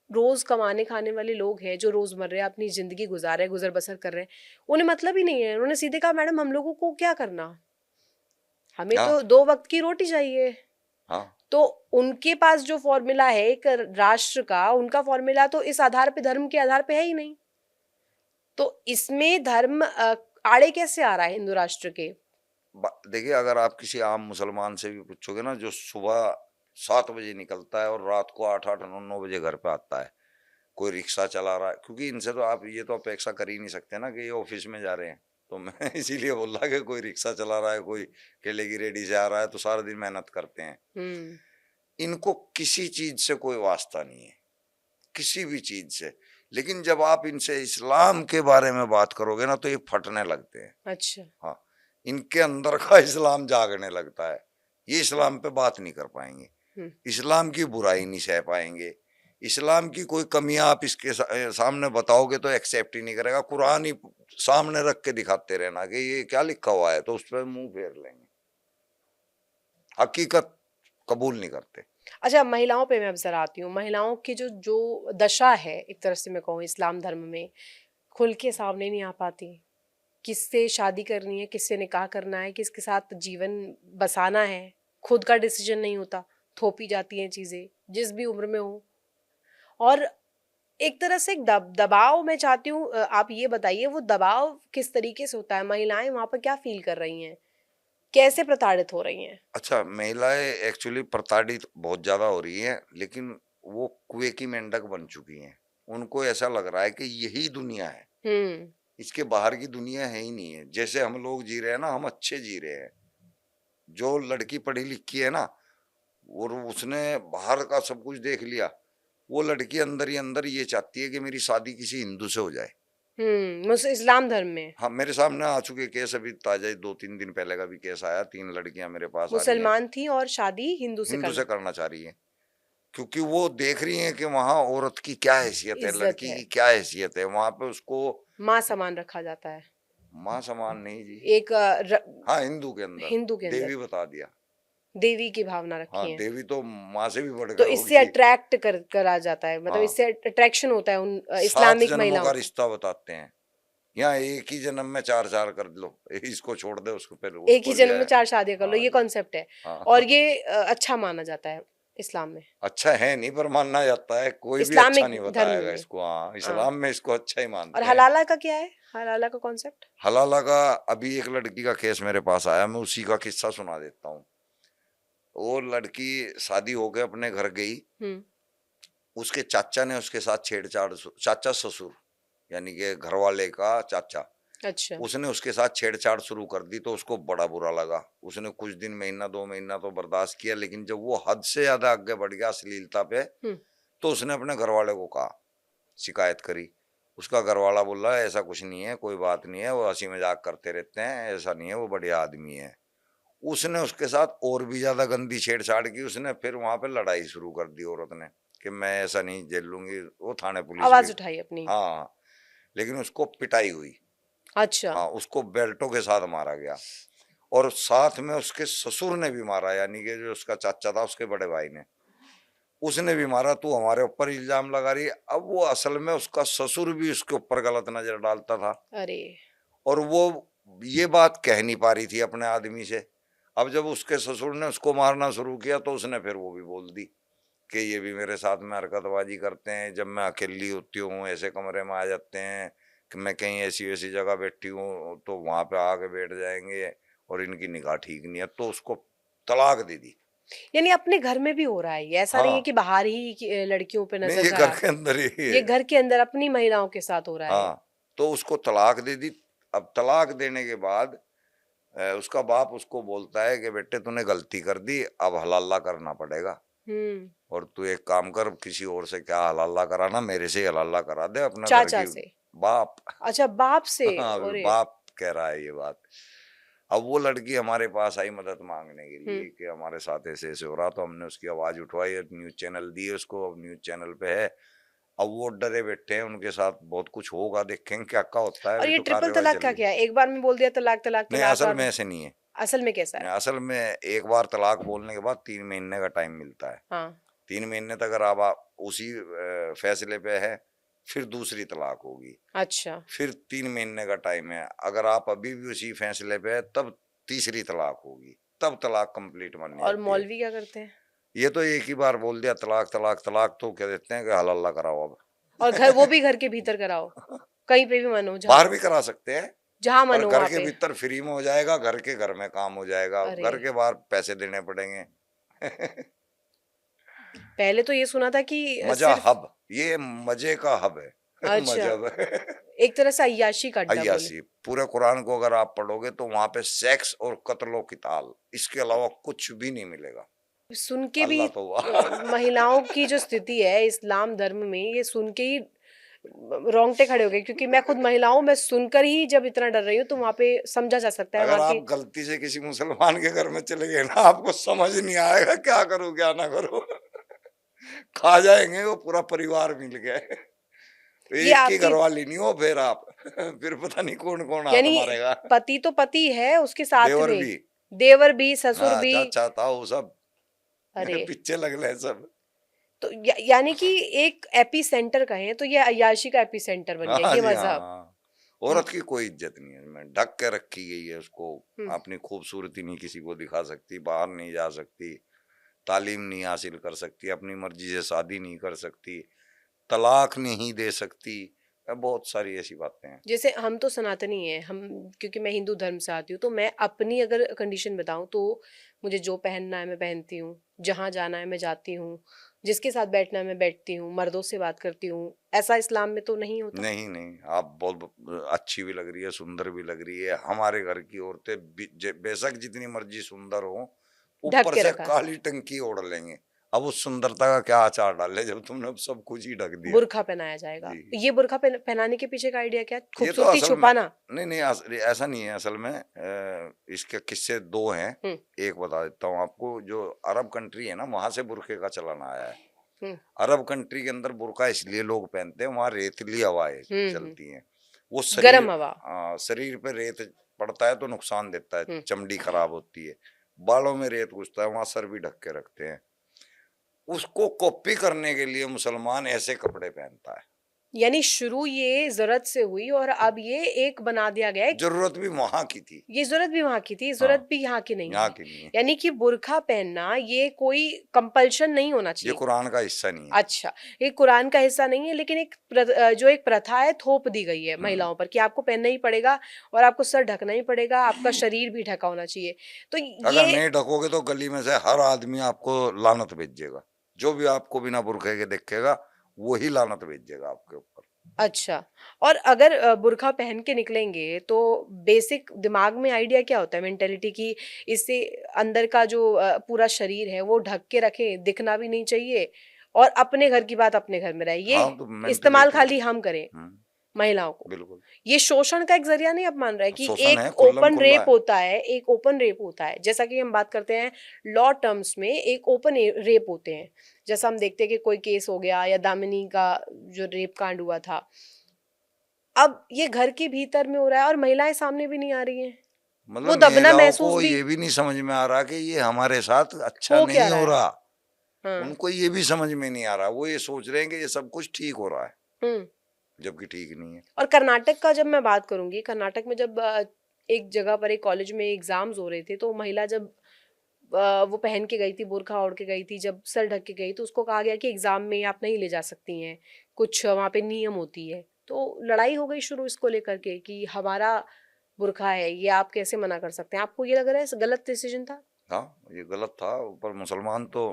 B: रोज कमाने खाने वाले लोग हैं, जो रोजमर्रा अपनी जिंदगी गुजार रहे हैं, गुजर बसर कर रहे हैं, उन्हें मतलब ही नहीं है। उन्होंने सीधे कहा मैडम हम लोगों को क्या करना, हमें
A: हाँ,
B: तो 2 वक्त की रोटी चाहिए।
A: हाँ,
B: तो उनके पास जो फॉर्मूला है एक राष्ट्र का, उनका फॉर्मूला तो इस आधार पे, धर्म के आधार पे है ही नहीं। तो इसमें धर्म आड़े कैसे आ रहा है हिंदू राष्ट्र के?
A: देखिए अगर आप किसी आम मुसलमान से भी पूछोगे ना, जो सुबह 7 बजे निकलता है और रात को 8-8 9 9 बजे घर पे आता है, कोई रिक्शा चला रहा है, क्योंकि इनसे तो आप ये तो अपेक्षा कर ही नहीं सकते ना कि ये ऑफिस में जा रहे हैं, तो मैं इसीलिए बोल रहा कि कोई रिक्शा चला रहा है, कोई केले की रेडी से आ रहा है, तो सारा दिन मेहनत करते हैं।
B: हम्म।
A: इनको किसी चीज से कोई वास्ता नहीं है, किसी भी चीज से। लेकिन जब आप इनसे इस्लाम के बारे में बात करोगे ना तो ये फटने लगते हैं।
B: अच्छा।
A: हाँ, इनके अंदर का इस्लाम जागने लगता है, ये इस्लाम पे बात नहीं कर पाएंगे,
B: हम्म।
A: इस्लाम की बुराई नहीं सह पाएंगे, इस्लाम की कोई कमियां आप इसके सामने बताओगे तो एक्सेप्ट ही नहीं करेगा। कुरान ही सामने रख के दिखाते रहना कि ये क्या लिखा हुआ है, तो उस पर मुंह फेर लेंगे, हकीकत कबूल नहीं करते।
B: अच्छा, महिलाओं पे मैं अब जरा आती हूँ। महिलाओं की जो जो दशा है, एक तरह से मैं कहूँ इस्लाम धर्म में, खुल के सामने नहीं आ पाती। किससे शादी करनी है, किससे निकाह करना है, किसके साथ जीवन बसाना है, खुद का डिसीजन नहीं होता, थोपी जाती हैं चीजें जिस भी उम्र में हो। और एक तरह से एक दबाव मैं चाहती हूँ, आप ये बताइए वो दबाव किस तरीके से होता है, महिलाएं वहां पर क्या फील कर रही हैं, कैसे प्रताड़ित हो रही हैं?
A: अच्छा, महिलाएं एक्चुअली प्रताड़ित बहुत ज्यादा हो रही हैं, लेकिन वो कुएं की मेंढक बन चुकी हैं। उनको ऐसा लग रहा है कि यही दुनिया है,
B: हम्म।
A: इसके बाहर की दुनिया है ही नहीं है। जैसे हम लोग जी रहे हैं ना, हम अच्छे जी रहे हैं। जो लड़की पढ़ी लिखी है ना, और उसने बाहर का सब कुछ देख लिया, वो लड़की अंदर ही अंदर ये चाहती है कि मेरी शादी किसी हिंदू से हो जाए।
B: इस्लाम धर्म में
A: हाँ, मेरे सामने आ चुके केस, अभी ताजा ही 2-3 दिन पहले का भी केस आया। 3 लड़कियां मेरे पास आ रही हैं,
B: मुसलमान थी और शादी हिंदू से
A: हिंदू
B: करना,
A: से करना चाह रही हैं। क्योंकि वो देख रही हैं कि वहां औरत की क्या हैसियत है,
B: इज्जत
A: लड़की
B: है,
A: की क्या हैसियत है। वहां पे उसको
B: माँ समान रखा जाता है
A: माँ समान नहीं जी।
B: एक
A: हाँ, हिंदू के अंदर
B: हिंदू के अंदर
A: देवी बता दिया।
B: देवी की भावना
A: हाँ,
B: रखी है।
A: देवी तो माँ से भी
B: तो
A: बढ़कर
B: इससे
A: होगी।
B: अट्रैक्ट करा जाता है, मतलब
A: हाँ,
B: इससे अट्रैक्शन होता है उन
A: 7
B: इस्लामिक
A: जन्मों का
B: महिलाओं को।
A: रिश्ता बताते हैं। यहाँ एक ही जन्म में 4-4 कर लो, इसको छोड़ दे उसको, फिर
B: एक
A: उसको
B: ही
A: ले
B: जन्म में
A: आए।
B: 4 शादियां कर लो,
A: हाँ
B: ये
A: जी,
B: कॉन्सेप्ट है।
A: हाँ।
B: और ये अच्छा माना जाता है इस्लाम में,
A: अच्छा है नहीं, पर मानना जाता है। कोई भी अच्छा
B: इस्लामिक
A: नहीं
B: धर्म
A: बताएगा
B: में।
A: इसको। हाँ,
B: हाँ।
A: इस्लाम में इसको अच्छा ही
B: और
A: मानते हैं।
B: हलाला का क्या है, हलाला का कॉन्सेप्ट?
A: हलाला का अभी एक लड़की का केस मेरे पास आया, मैं उसी का किस्सा सुना देता हूँ। वो लड़की शादी होके अपने घर गई,
B: हम्म।
A: उसके चाचा ने उसके साथ छेड़छाड़, चाचा ससुर यानी कि घरवाले का चाचा,
B: अच्छा।
A: उसने उसके साथ छेड़छाड़ शुरू कर दी। तो उसको बड़ा बुरा लगा। उसने कुछ दिन, महीना 2 महीना तो बर्दाश्त किया, लेकिन जब वो हद से ज्यादा आगे बढ़ गया अश्लीलता पे,
B: हम्म।
A: तो उसने अपने घरवाले को कहा, शिकायत करी। उसका घरवाला बोला ऐसा कुछ नहीं है, कोई बात नहीं है, वो हंसी मजाक करते रहते हैं, ऐसा नहीं है, वो बढ़िया आदमी है। उसने उसके साथ और भी ज्यादा गंदी छेड़छाड़ की। उसने फिर वहां पे लड़ाई शुरू कर दी औरत ने, कि मैं ऐसा नहीं झेल लूंगी। वो थाने पुलिस
B: आवाज
A: गई।
B: उठाई अपनी।
A: हाँ, लेकिन उसको पिटाई हुई।
B: अच्छा।
A: हाँ, उसको बेल्टों के साथ मारा गया, और साथ में उसके ससुर ने भी मारा, यानी कि जो उसका चाचा था, उसके बड़े भाई ने, उसने भी मारा। तू हमारे ऊपर इल्जाम लगा रही है। अब वो असल में उसका ससुर भी उसके ऊपर गलत नजर डालता था,
B: अरे।
A: और वो ये बात कह नहीं पा रही थी अपने आदमी से। अब जब उसके ससुर ने उसको मारना शुरू किया, तो उसने फिर वो भी बोल दी कि ये भी मेरे साथ में हरकतबाजी करते हैं। जब मैं अकेली होती हूँ, ऐसे कमरे में आ जाते हैं, कि मैं कहीं ऐसी वैसी जगह बैठी हूँ तो वहां पे आके बैठ जाएंगे, और इनकी निगाह ठीक नहीं है। तो उसको तलाक दे दी।
B: यानी अपने घर में भी हो रहा है ये, ऐसा नहीं है
A: हाँ,
B: कि बाहर ही लड़कियों पे
A: नहीं,
B: नजर
A: ये घर
B: खराब,
A: के अंदर ही
B: ये
A: है।
B: घर के अंदर अपनी महिलाओं के साथ हो रहा है।
A: हाँ, तो उसको तलाक दे दी। अब तलाक देने के बाद उसका बाप उसको बोलता है कि बेटे तूने गलती कर दी, अब हलाला करना पड़ेगा,
B: हम्म।
A: और तू एक काम कर, किसी और से क्या हलाला कराना, मेरे से ही हलाला करा दे अपना घर
B: चाचा
A: की।
B: से?
A: बाप।
B: अच्छा, बाप से?
A: हाँ,
B: अरे।
A: बाप कह रहा है ये बात। अब वो लड़की हमारे पास आई मदद मांगने के
B: हम्म।
A: लिए कि हमारे साथ ऐसे ऐसे हो रहा। तो हमने उसकी आवाज उठवाई, न्यूज चैनल दिए उसको, अब न्यूज चैनल पे है। अब वो डरे बैठे हैं, उनके साथ बहुत कुछ होगा, देखेंगे क्या क्या होता है।
B: और
A: अभी
B: ये
A: तो
B: ट्रिपल
A: कार्रवाई
B: तलाक
A: चल
B: का
A: रही।
B: क्या है, एक बार में बोल दिया तलाक तलाक
A: नहीं,
B: तलाक,
A: असल
B: और
A: में ऐसे नहीं है।
B: असल में कैसा है?
A: असल में एक बार तलाक बोलने के बाद 3 महीने का टाइम मिलता है।
B: हाँ।
A: 3 महीने तक अगर आप उसी फैसले पे है, फिर दूसरी तलाक होगी।
B: अच्छा।
A: फिर 3 महीने का टाइम है। अगर आप अभी भी उसी फैसले पे है, तब तीसरी तलाक होगी, तब तलाक कंप्लीट मानी
B: और
A: जाती है।
B: मौलवी क्या करते हैं?
A: ये तो एक ही बार बोल दिया तलाक तलाक तलाक, तो क्या देते हैं कि हलाला कराओ अब।
B: और घर, वो भी घर के भीतर कराओ, कहीं पे भी मन हो,
A: बाहर भी करा सकते हैं,
B: जहां मन
A: पर
B: हो
A: घर
B: वहां
A: के
B: पे।
A: भीतर फ्री में हो जाएगा, घर के घर में काम हो जाएगा,
B: अरे,
A: घर के बाहर पैसे देने पड़ेंगे।
B: पहले तो ये सुना था कि
A: मजा
B: सिर्फ,
A: हब, ये मजे का हब है।
B: अच्छा,
A: मजहब है।
B: एक तरह से अय्याशी का अड्डा बोले।
A: अय्यासी। पूरे कुरान को अगर आप पढ़ोगे तो वहां पे सेक्स और कत्लो किताल, इसके अलावा कुछ भी नहीं मिलेगा।
B: सुन के भी
A: अल्लाह तो वाह।
B: महिलाओं की जो स्थिति है इस्लाम धर्म में, ये सुन के ही रोंगटे खड़े हो गए, क्योंकि मैं खुद महिलाओं में सुनकर ही जब इतना डर रही हूँ, तो वहां पे समझा जा सकता है
A: अगर
B: वहां
A: आप
B: की।
A: गलती से किसी मुसलमान के घर में चले गए ना, आपको समझ नहीं आएगा क्या करूं क्या ना करूं। खा जाएंगे वो पूरा परिवार मिल गए। तो
B: ये
A: एक की
B: आपकी,
A: घरवाली नहीं हो फिर आप। फिर पता नहीं कौन कौन हाथ
B: यानी
A: मारेगा।
B: पति तो पति है, उसके साथ
A: देवर
B: में
A: भी,
B: देवर भी, ससुर
A: हाँ,
B: भी।
A: चाचा ताऊ सब।
B: अरे,
A: पीछे लग रहे हैं सब।
B: तो यानी कि एक एपी सेंटर कहें तो ये अय्याशी का एपी सेंटर बन गया
A: हाँ
B: ये
A: जी, हाँ
B: मजहब।
A: हाँ। औरत की कोई इज्जत नहीं है, मैं ढक के रखी गई है उसको।
B: हम्म।
A: अपनी खूबसूरती नहीं किसी को दिखा सकती, बाहर नहीं जा सकती, तालीम नहीं हासिल कर सकती, अपनी मर्जी से शादी नहीं कर सकती, तलाक नहीं दे सकती, बहुत सारी ऐसी बातें हैं।
B: जैसे हम तो सनातनी हैं, हम क्योंकि मैं हिंदू धर्म से आती हूँ, तो मैं अपनी अगर कंडीशन बताऊँ तो मुझे जो पहनना है मैं पहनती हूँ, जहाँ जाना है मैं जाती हूँ, जिसके साथ बैठना है मैं बैठती हूँ, मर्दों से बात करती हूँ। ऐसा इस्लाम में तो नहीं होता।
A: नहीं नहीं, आप बहुत अच्छी भी लग रही है, सुंदर भी लग रही है। हमारे घर की औरतें बेशक जितनी मर्जी सुंदर हो,
B: ढक
A: ऊपर
B: के
A: से
B: रखा,
A: काली टंकी ओढ़ लेंगे। अब उस सुंदरता का क्या अचार डाले जब तुमने सब कुछ ही ढक दिया।
B: बुर्का पहनाया जाएगा।
A: जी,
B: ये बुर्का पहनाने के पीछे का आइडिया क्या है?
A: ये तो
B: खूबसूरती
A: असल में,
B: छुपाना।
A: नहीं नहीं, ऐसा नहीं है असल में। इसके किस्से दो हैं।
B: हम्म।
A: एक बता देता हूँ आपको। जो अरब कंट्री है ना, वहां से बुरखे का चलन आया है।
B: हम्म।
A: अरब कंट्री के अंदर बुर्का इसलिए लोग पहनते हैं, वहां रेतीली हवाएं
B: हम्म।
A: चलती हैं। वो
B: गरम हवा।
A: शरीर पे रेत पड़ता है तो नुकसान देता है,
B: हम्म।
A: चमड़ी खराब होती है। बालों में रेत घुसता है, वहां सर भी ढक के रखते हैं। उसको कॉपी करने के लिए मुसलमान ऐसे कपड़े पहनता है।
B: यानी शुरू ये जरूरत से हुई और अब ये एक बना दिया गया है।
A: जरूरत भी वहां की थी।
B: ये जरूरत भी वहां की थी,
A: हाँ,
B: जरूरत भी यहाँ की नहीं
A: यहाँ
B: है।
A: की नहीं है।
B: यानी कि बुर्का पहनना ये कोई कंपल्शन नहीं होना
A: ये
B: चाहिए।
A: कुरान का हिस्सा नहीं है।
B: अच्छा, ये कुरान का हिस्सा नहीं है, लेकिन जो एक प्रथा है थोप दी गई है
A: हम्म।
B: महिलाओं पर कि आपको पहनना ही पड़ेगा और आपको सर ढकना ही पड़ेगा, आपका शरीर भी ढका होना चाहिए। तो
A: अगर
B: ये
A: नहीं ढकोगे तो गली में से हर आदमी आपको लानत भेजेगा। जो भी आपको बिना बुरखे के देखेगा, वही लानत भेजेगा आपके ऊपर।
B: अच्छा। और अगर बुर्का पहन के निकलेंगे तो बेसिक दिमाग में आइडिया क्या होता है, मेंटेलिटी की? इससे अंदर का जो पूरा शरीर है वो ढक के रखें, दिखना भी नहीं चाहिए, और अपने घर की बात अपने घर में रहे, ये
A: हाँ, तो
B: इस्तेमाल
A: मेंटेलिटी।
B: खाली हम करें
A: हम्म,
B: महिलाओं को।
A: बिल्कुल।
B: ये शोषण का एक जरिया नहीं आप मान रहे हैं कि
A: शोषण है,
B: एक
A: खुल्लम
B: ओपन
A: खुल्ला
B: रेप
A: है।
B: होता है, एक ओपन रेप होता है, जैसा कि हम बात करते हैं लॉ टर्म्स में, एक ओपन रेप होते हैं। जैसा हम देखते हैं कि कोई केस हो गया या दामिनी का जो रेप कांड हुआ था, अब ये घर के भीतर में हो रहा है और महिलाएं सामने भी नहीं आ रही हैं। वो
A: मतलब
B: दबना
A: महिलाओं
B: महसूस
A: को
B: भी
A: ये भी नहीं समझ में आ रहा कि ये हमारे साथ अच्छा
B: हो क्या
A: नहीं
B: रहा
A: हो
B: है।
A: रहा।
B: हाँ।
A: उनको ये भी समझ में नहीं आ रहा। वो ये सोच रहे हैं कि ये सब कुछ ठीक हो रहा है,
B: हम्म।
A: जबकि ठीक नहीं है।
B: और कर्नाटक का जब मैं बात करूंगी, कर्नाटक में जब एक जगह पर एक कॉलेज में एग्जाम्स हो रहे थे, तो महिला जब वो पहन के गई थी, बुर्खा ओढ़ के गई थी, जब सर ढक के गई, तो उसको कहा गया कि एग्जाम में आप नहीं ले जा सकती हैं, कुछ वहाँ पे नियम होती है। तो लड़ाई हो गई शुरू इसको लेकर के कि हमारा बुर्खा है, ये आप कैसे मना कर सकते हैं। आपको ये लग रहा है गलत डिसीजन था?
A: हाँ, ये गलत था। पर मुसलमान तो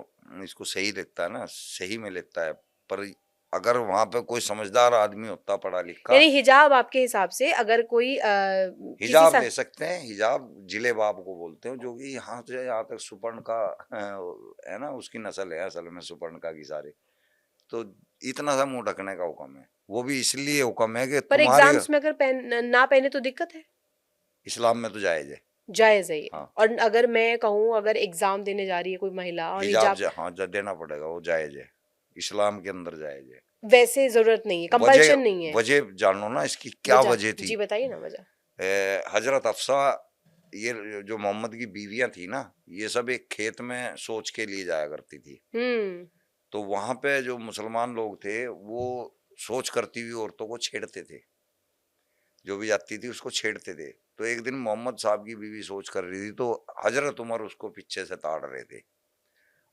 A: इसको सही देखता है ना, सही में लेता है। पर अगर वहां पे कोई समझदार आदमी होता, पढ़ा लिखा,
B: यानी हिजाब आपके हिसाब से अगर कोई किसी
A: हिजाब ले सकते हैं। हिजाब जिलेबाब को बोलते हैं, जो कि यहाँ से यहाँ तक सुपर्ण का है ना, उसकी नस्ल है असल में सुपर्णका की सारी। तो इतना सा मुंह ढकने का हुक्म है। वो भी इसलिए हुक्म है कि
B: पर
A: तुम्हारे
B: एग्जाम्स में अगर ना पहने तो दिक्कत है?
A: इस्लाम में तो जायज है।
B: जायज है ये?
A: हाँ,
B: और अगर मैं कहूँ अगर एग्जाम देने जा रही है कोई महिला और
A: हिजाब
B: हिजाब,
A: हाँ देना पड़ेगा, वो जायज है। इस्लाम के अंदर जायज है।
B: वैसे जरूरत नहीं है,
A: वजह
B: कंपल्शन नहीं है?
A: वजह जानो ना इसकी क्या
B: वजह
A: वजह थी।
B: जी बताइए ना वजह।
A: हजरत अफसा, ये जो मोहम्मद की बीवियां थी ना, ये सब एक खेत में सोच के लिए जाया करती थी।
B: हम्म।
A: तो वहां पे जो मुसलमान लोग थे, वो सोच करती हुई औरतों को छेड़ते थे। जो भी जाती थी उसको छेड़ते थे। तो एक दिन मोहम्मद साहब की बीवी सोच कर रही थी, तो हजरत उमर उसको पीछे से ताड़ रहे थे।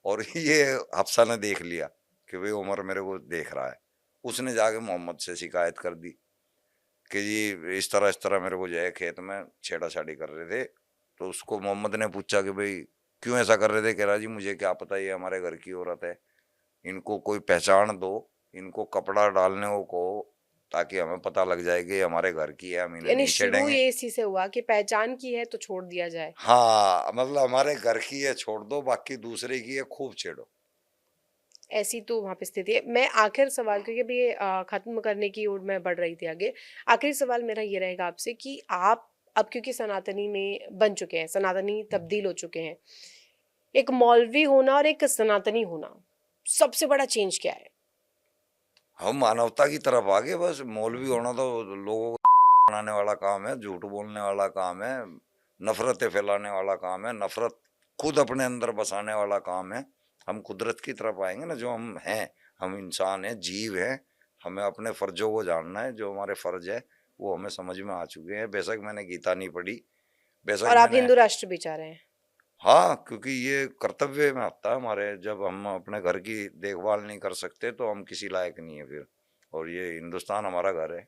A: और ये हफ्सा ने देख लिया कि भाई उमर मेरे को देख रहा है। उसने जाके मोहम्मद से शिकायत कर दी कि जी इस तरह मेरे को जो है खेत में छेड़ाछाड़ी कर रहे थे। तो उसको मोहम्मद ने पूछा कि भाई क्यों ऐसा कर रहे थे? कह रहा जी मुझे क्या पता, ये हमारे घर की औरत है, इनको कोई पहचान दो, इनको कपड़ा डालने को, ताकि हमें पता लग जाए कि ये हमारे घर की है, हम इन्हें
B: यानी
A: नहीं
B: शुरू
A: छेड़ेंगे।
B: ये इसी से हुआ कि पहचान की है तो छोड़ दिया जाए।
A: हाँ, मतलब हमारे घर की है छोड़ दो, बाकी दूसरे की है खूब छेड़ो।
B: ऐसी तो वहां पे स्थिति है। मैं आखिर सवाल, क्योंकि अभी ये खत्म करने की ओर मैं बढ़ रही थी आगे, आखिरी सवाल मेरा ये रहेगा आपसे कि आप अब क्योंकि सनातनी में बन चुके हैं, सनातनी तब्दील हो चुके हैं, एक मौलवी होना और एक सनातनी होना, सबसे बड़ा चेंज क्या है?
A: हम मानवता की तरफ आगे। बस मौलवी होना तो लोगों को बनाने वाला काम है, झूठ बोलने वाला काम है, नफरतें फैलाने वाला काम है, नफरत खुद अपने अंदर बसाने वाला काम है। हम कुदरत की तरफ आएंगे ना, जो हम हैं, हम इंसान हैं, जीव हैं। हमें अपने फर्जों को जानना है, जो हमारे फर्ज है वो हमें समझ में आ चुके हैं। बेशक मैंने गीता नहीं पढ़ी, बेशक
B: और आप
A: मैंने,
B: हिंदू राष्ट्र भी चाह रहे हैं?
A: हाँ, क्योंकि ये कर्तव्य में आता है हमारे। जब हम अपने घर की देखभाल नहीं कर सकते तो हम किसी लायक नहीं है फिर, और ये हिंदुस्तान हमारा घर है।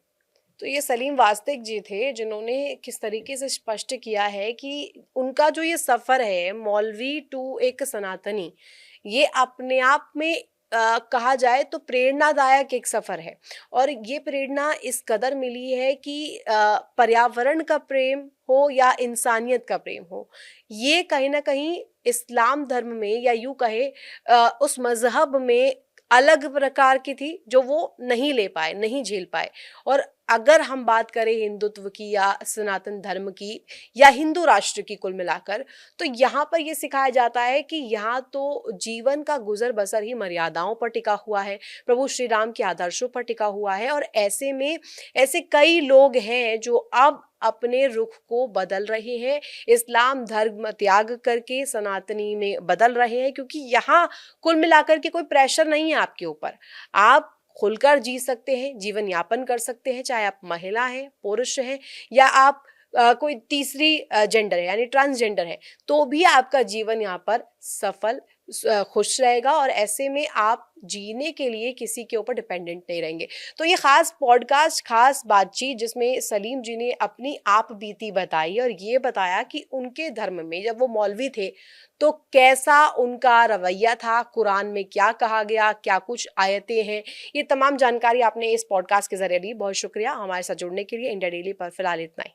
B: तो ये सलीम वास्तिक जी थे जिन्होंने किस तरीके से स्पष्ट किया है कि उनका जो ये सफ़र है मौलवी टू एक सनातनी, ये अपने आप में कहा जाए तो प्रेरणादायक एक सफ़र है। और ये प्रेरणा इस कदर मिली है कि पर्यावरण का प्रेम हो या इंसानियत का प्रेम हो, ये कहीं ना कहीं इस्लाम धर्म में या यूं कहे उस मजहब में अलग प्रकार की थी जो वो नहीं ले पाए, नहीं झेल पाए। और अगर हम बात करें हिंदुत्व की या सनातन धर्म की या हिंदू राष्ट्र की कुल मिलाकर, तो यहाँ पर ये सिखाया जाता है कि यहाँ तो जीवन का गुजर बसर ही मर्यादाओं पर टिका हुआ है, प्रभु श्री राम के आदर्शों पर टिका हुआ है। और ऐसे में ऐसे कई लोग हैं जो अब अपने रुख को बदल रहे हैं, इस्लाम धर्म त्याग करके सनातनी में बदल रहे हैं, क्योंकि यहाँ कुल मिलाकर के कोई प्रेशर नहीं है आपके ऊपर। आप खुलकर जी सकते हैं, जीवन यापन कर सकते हैं, चाहे आप महिला हैं, पुरुष हैं, या आप कोई तीसरी जेंडर है यानी ट्रांसजेंडर है, तो भी आपका जीवन यहाँ पर सफल खुश रहेगा। और ऐसे में आप जीने के लिए किसी के ऊपर डिपेंडेंट नहीं रहेंगे। तो ये खास पॉडकास्ट, खास बातचीत जिसमें सलीम जी ने अपनी आप बीती बताई और ये बताया कि उनके धर्म में जब वो मौलवी थे तो कैसा उनका रवैया था, कुरान में क्या कहा गया, क्या कुछ आयतें हैं, ये तमाम जानकारी आपने इस पॉडकास्ट के जरिए ली। बहुत शुक्रिया हमारे साथ जुड़ने के लिए। इंडिया डेली पर फिलहाल इतना ही।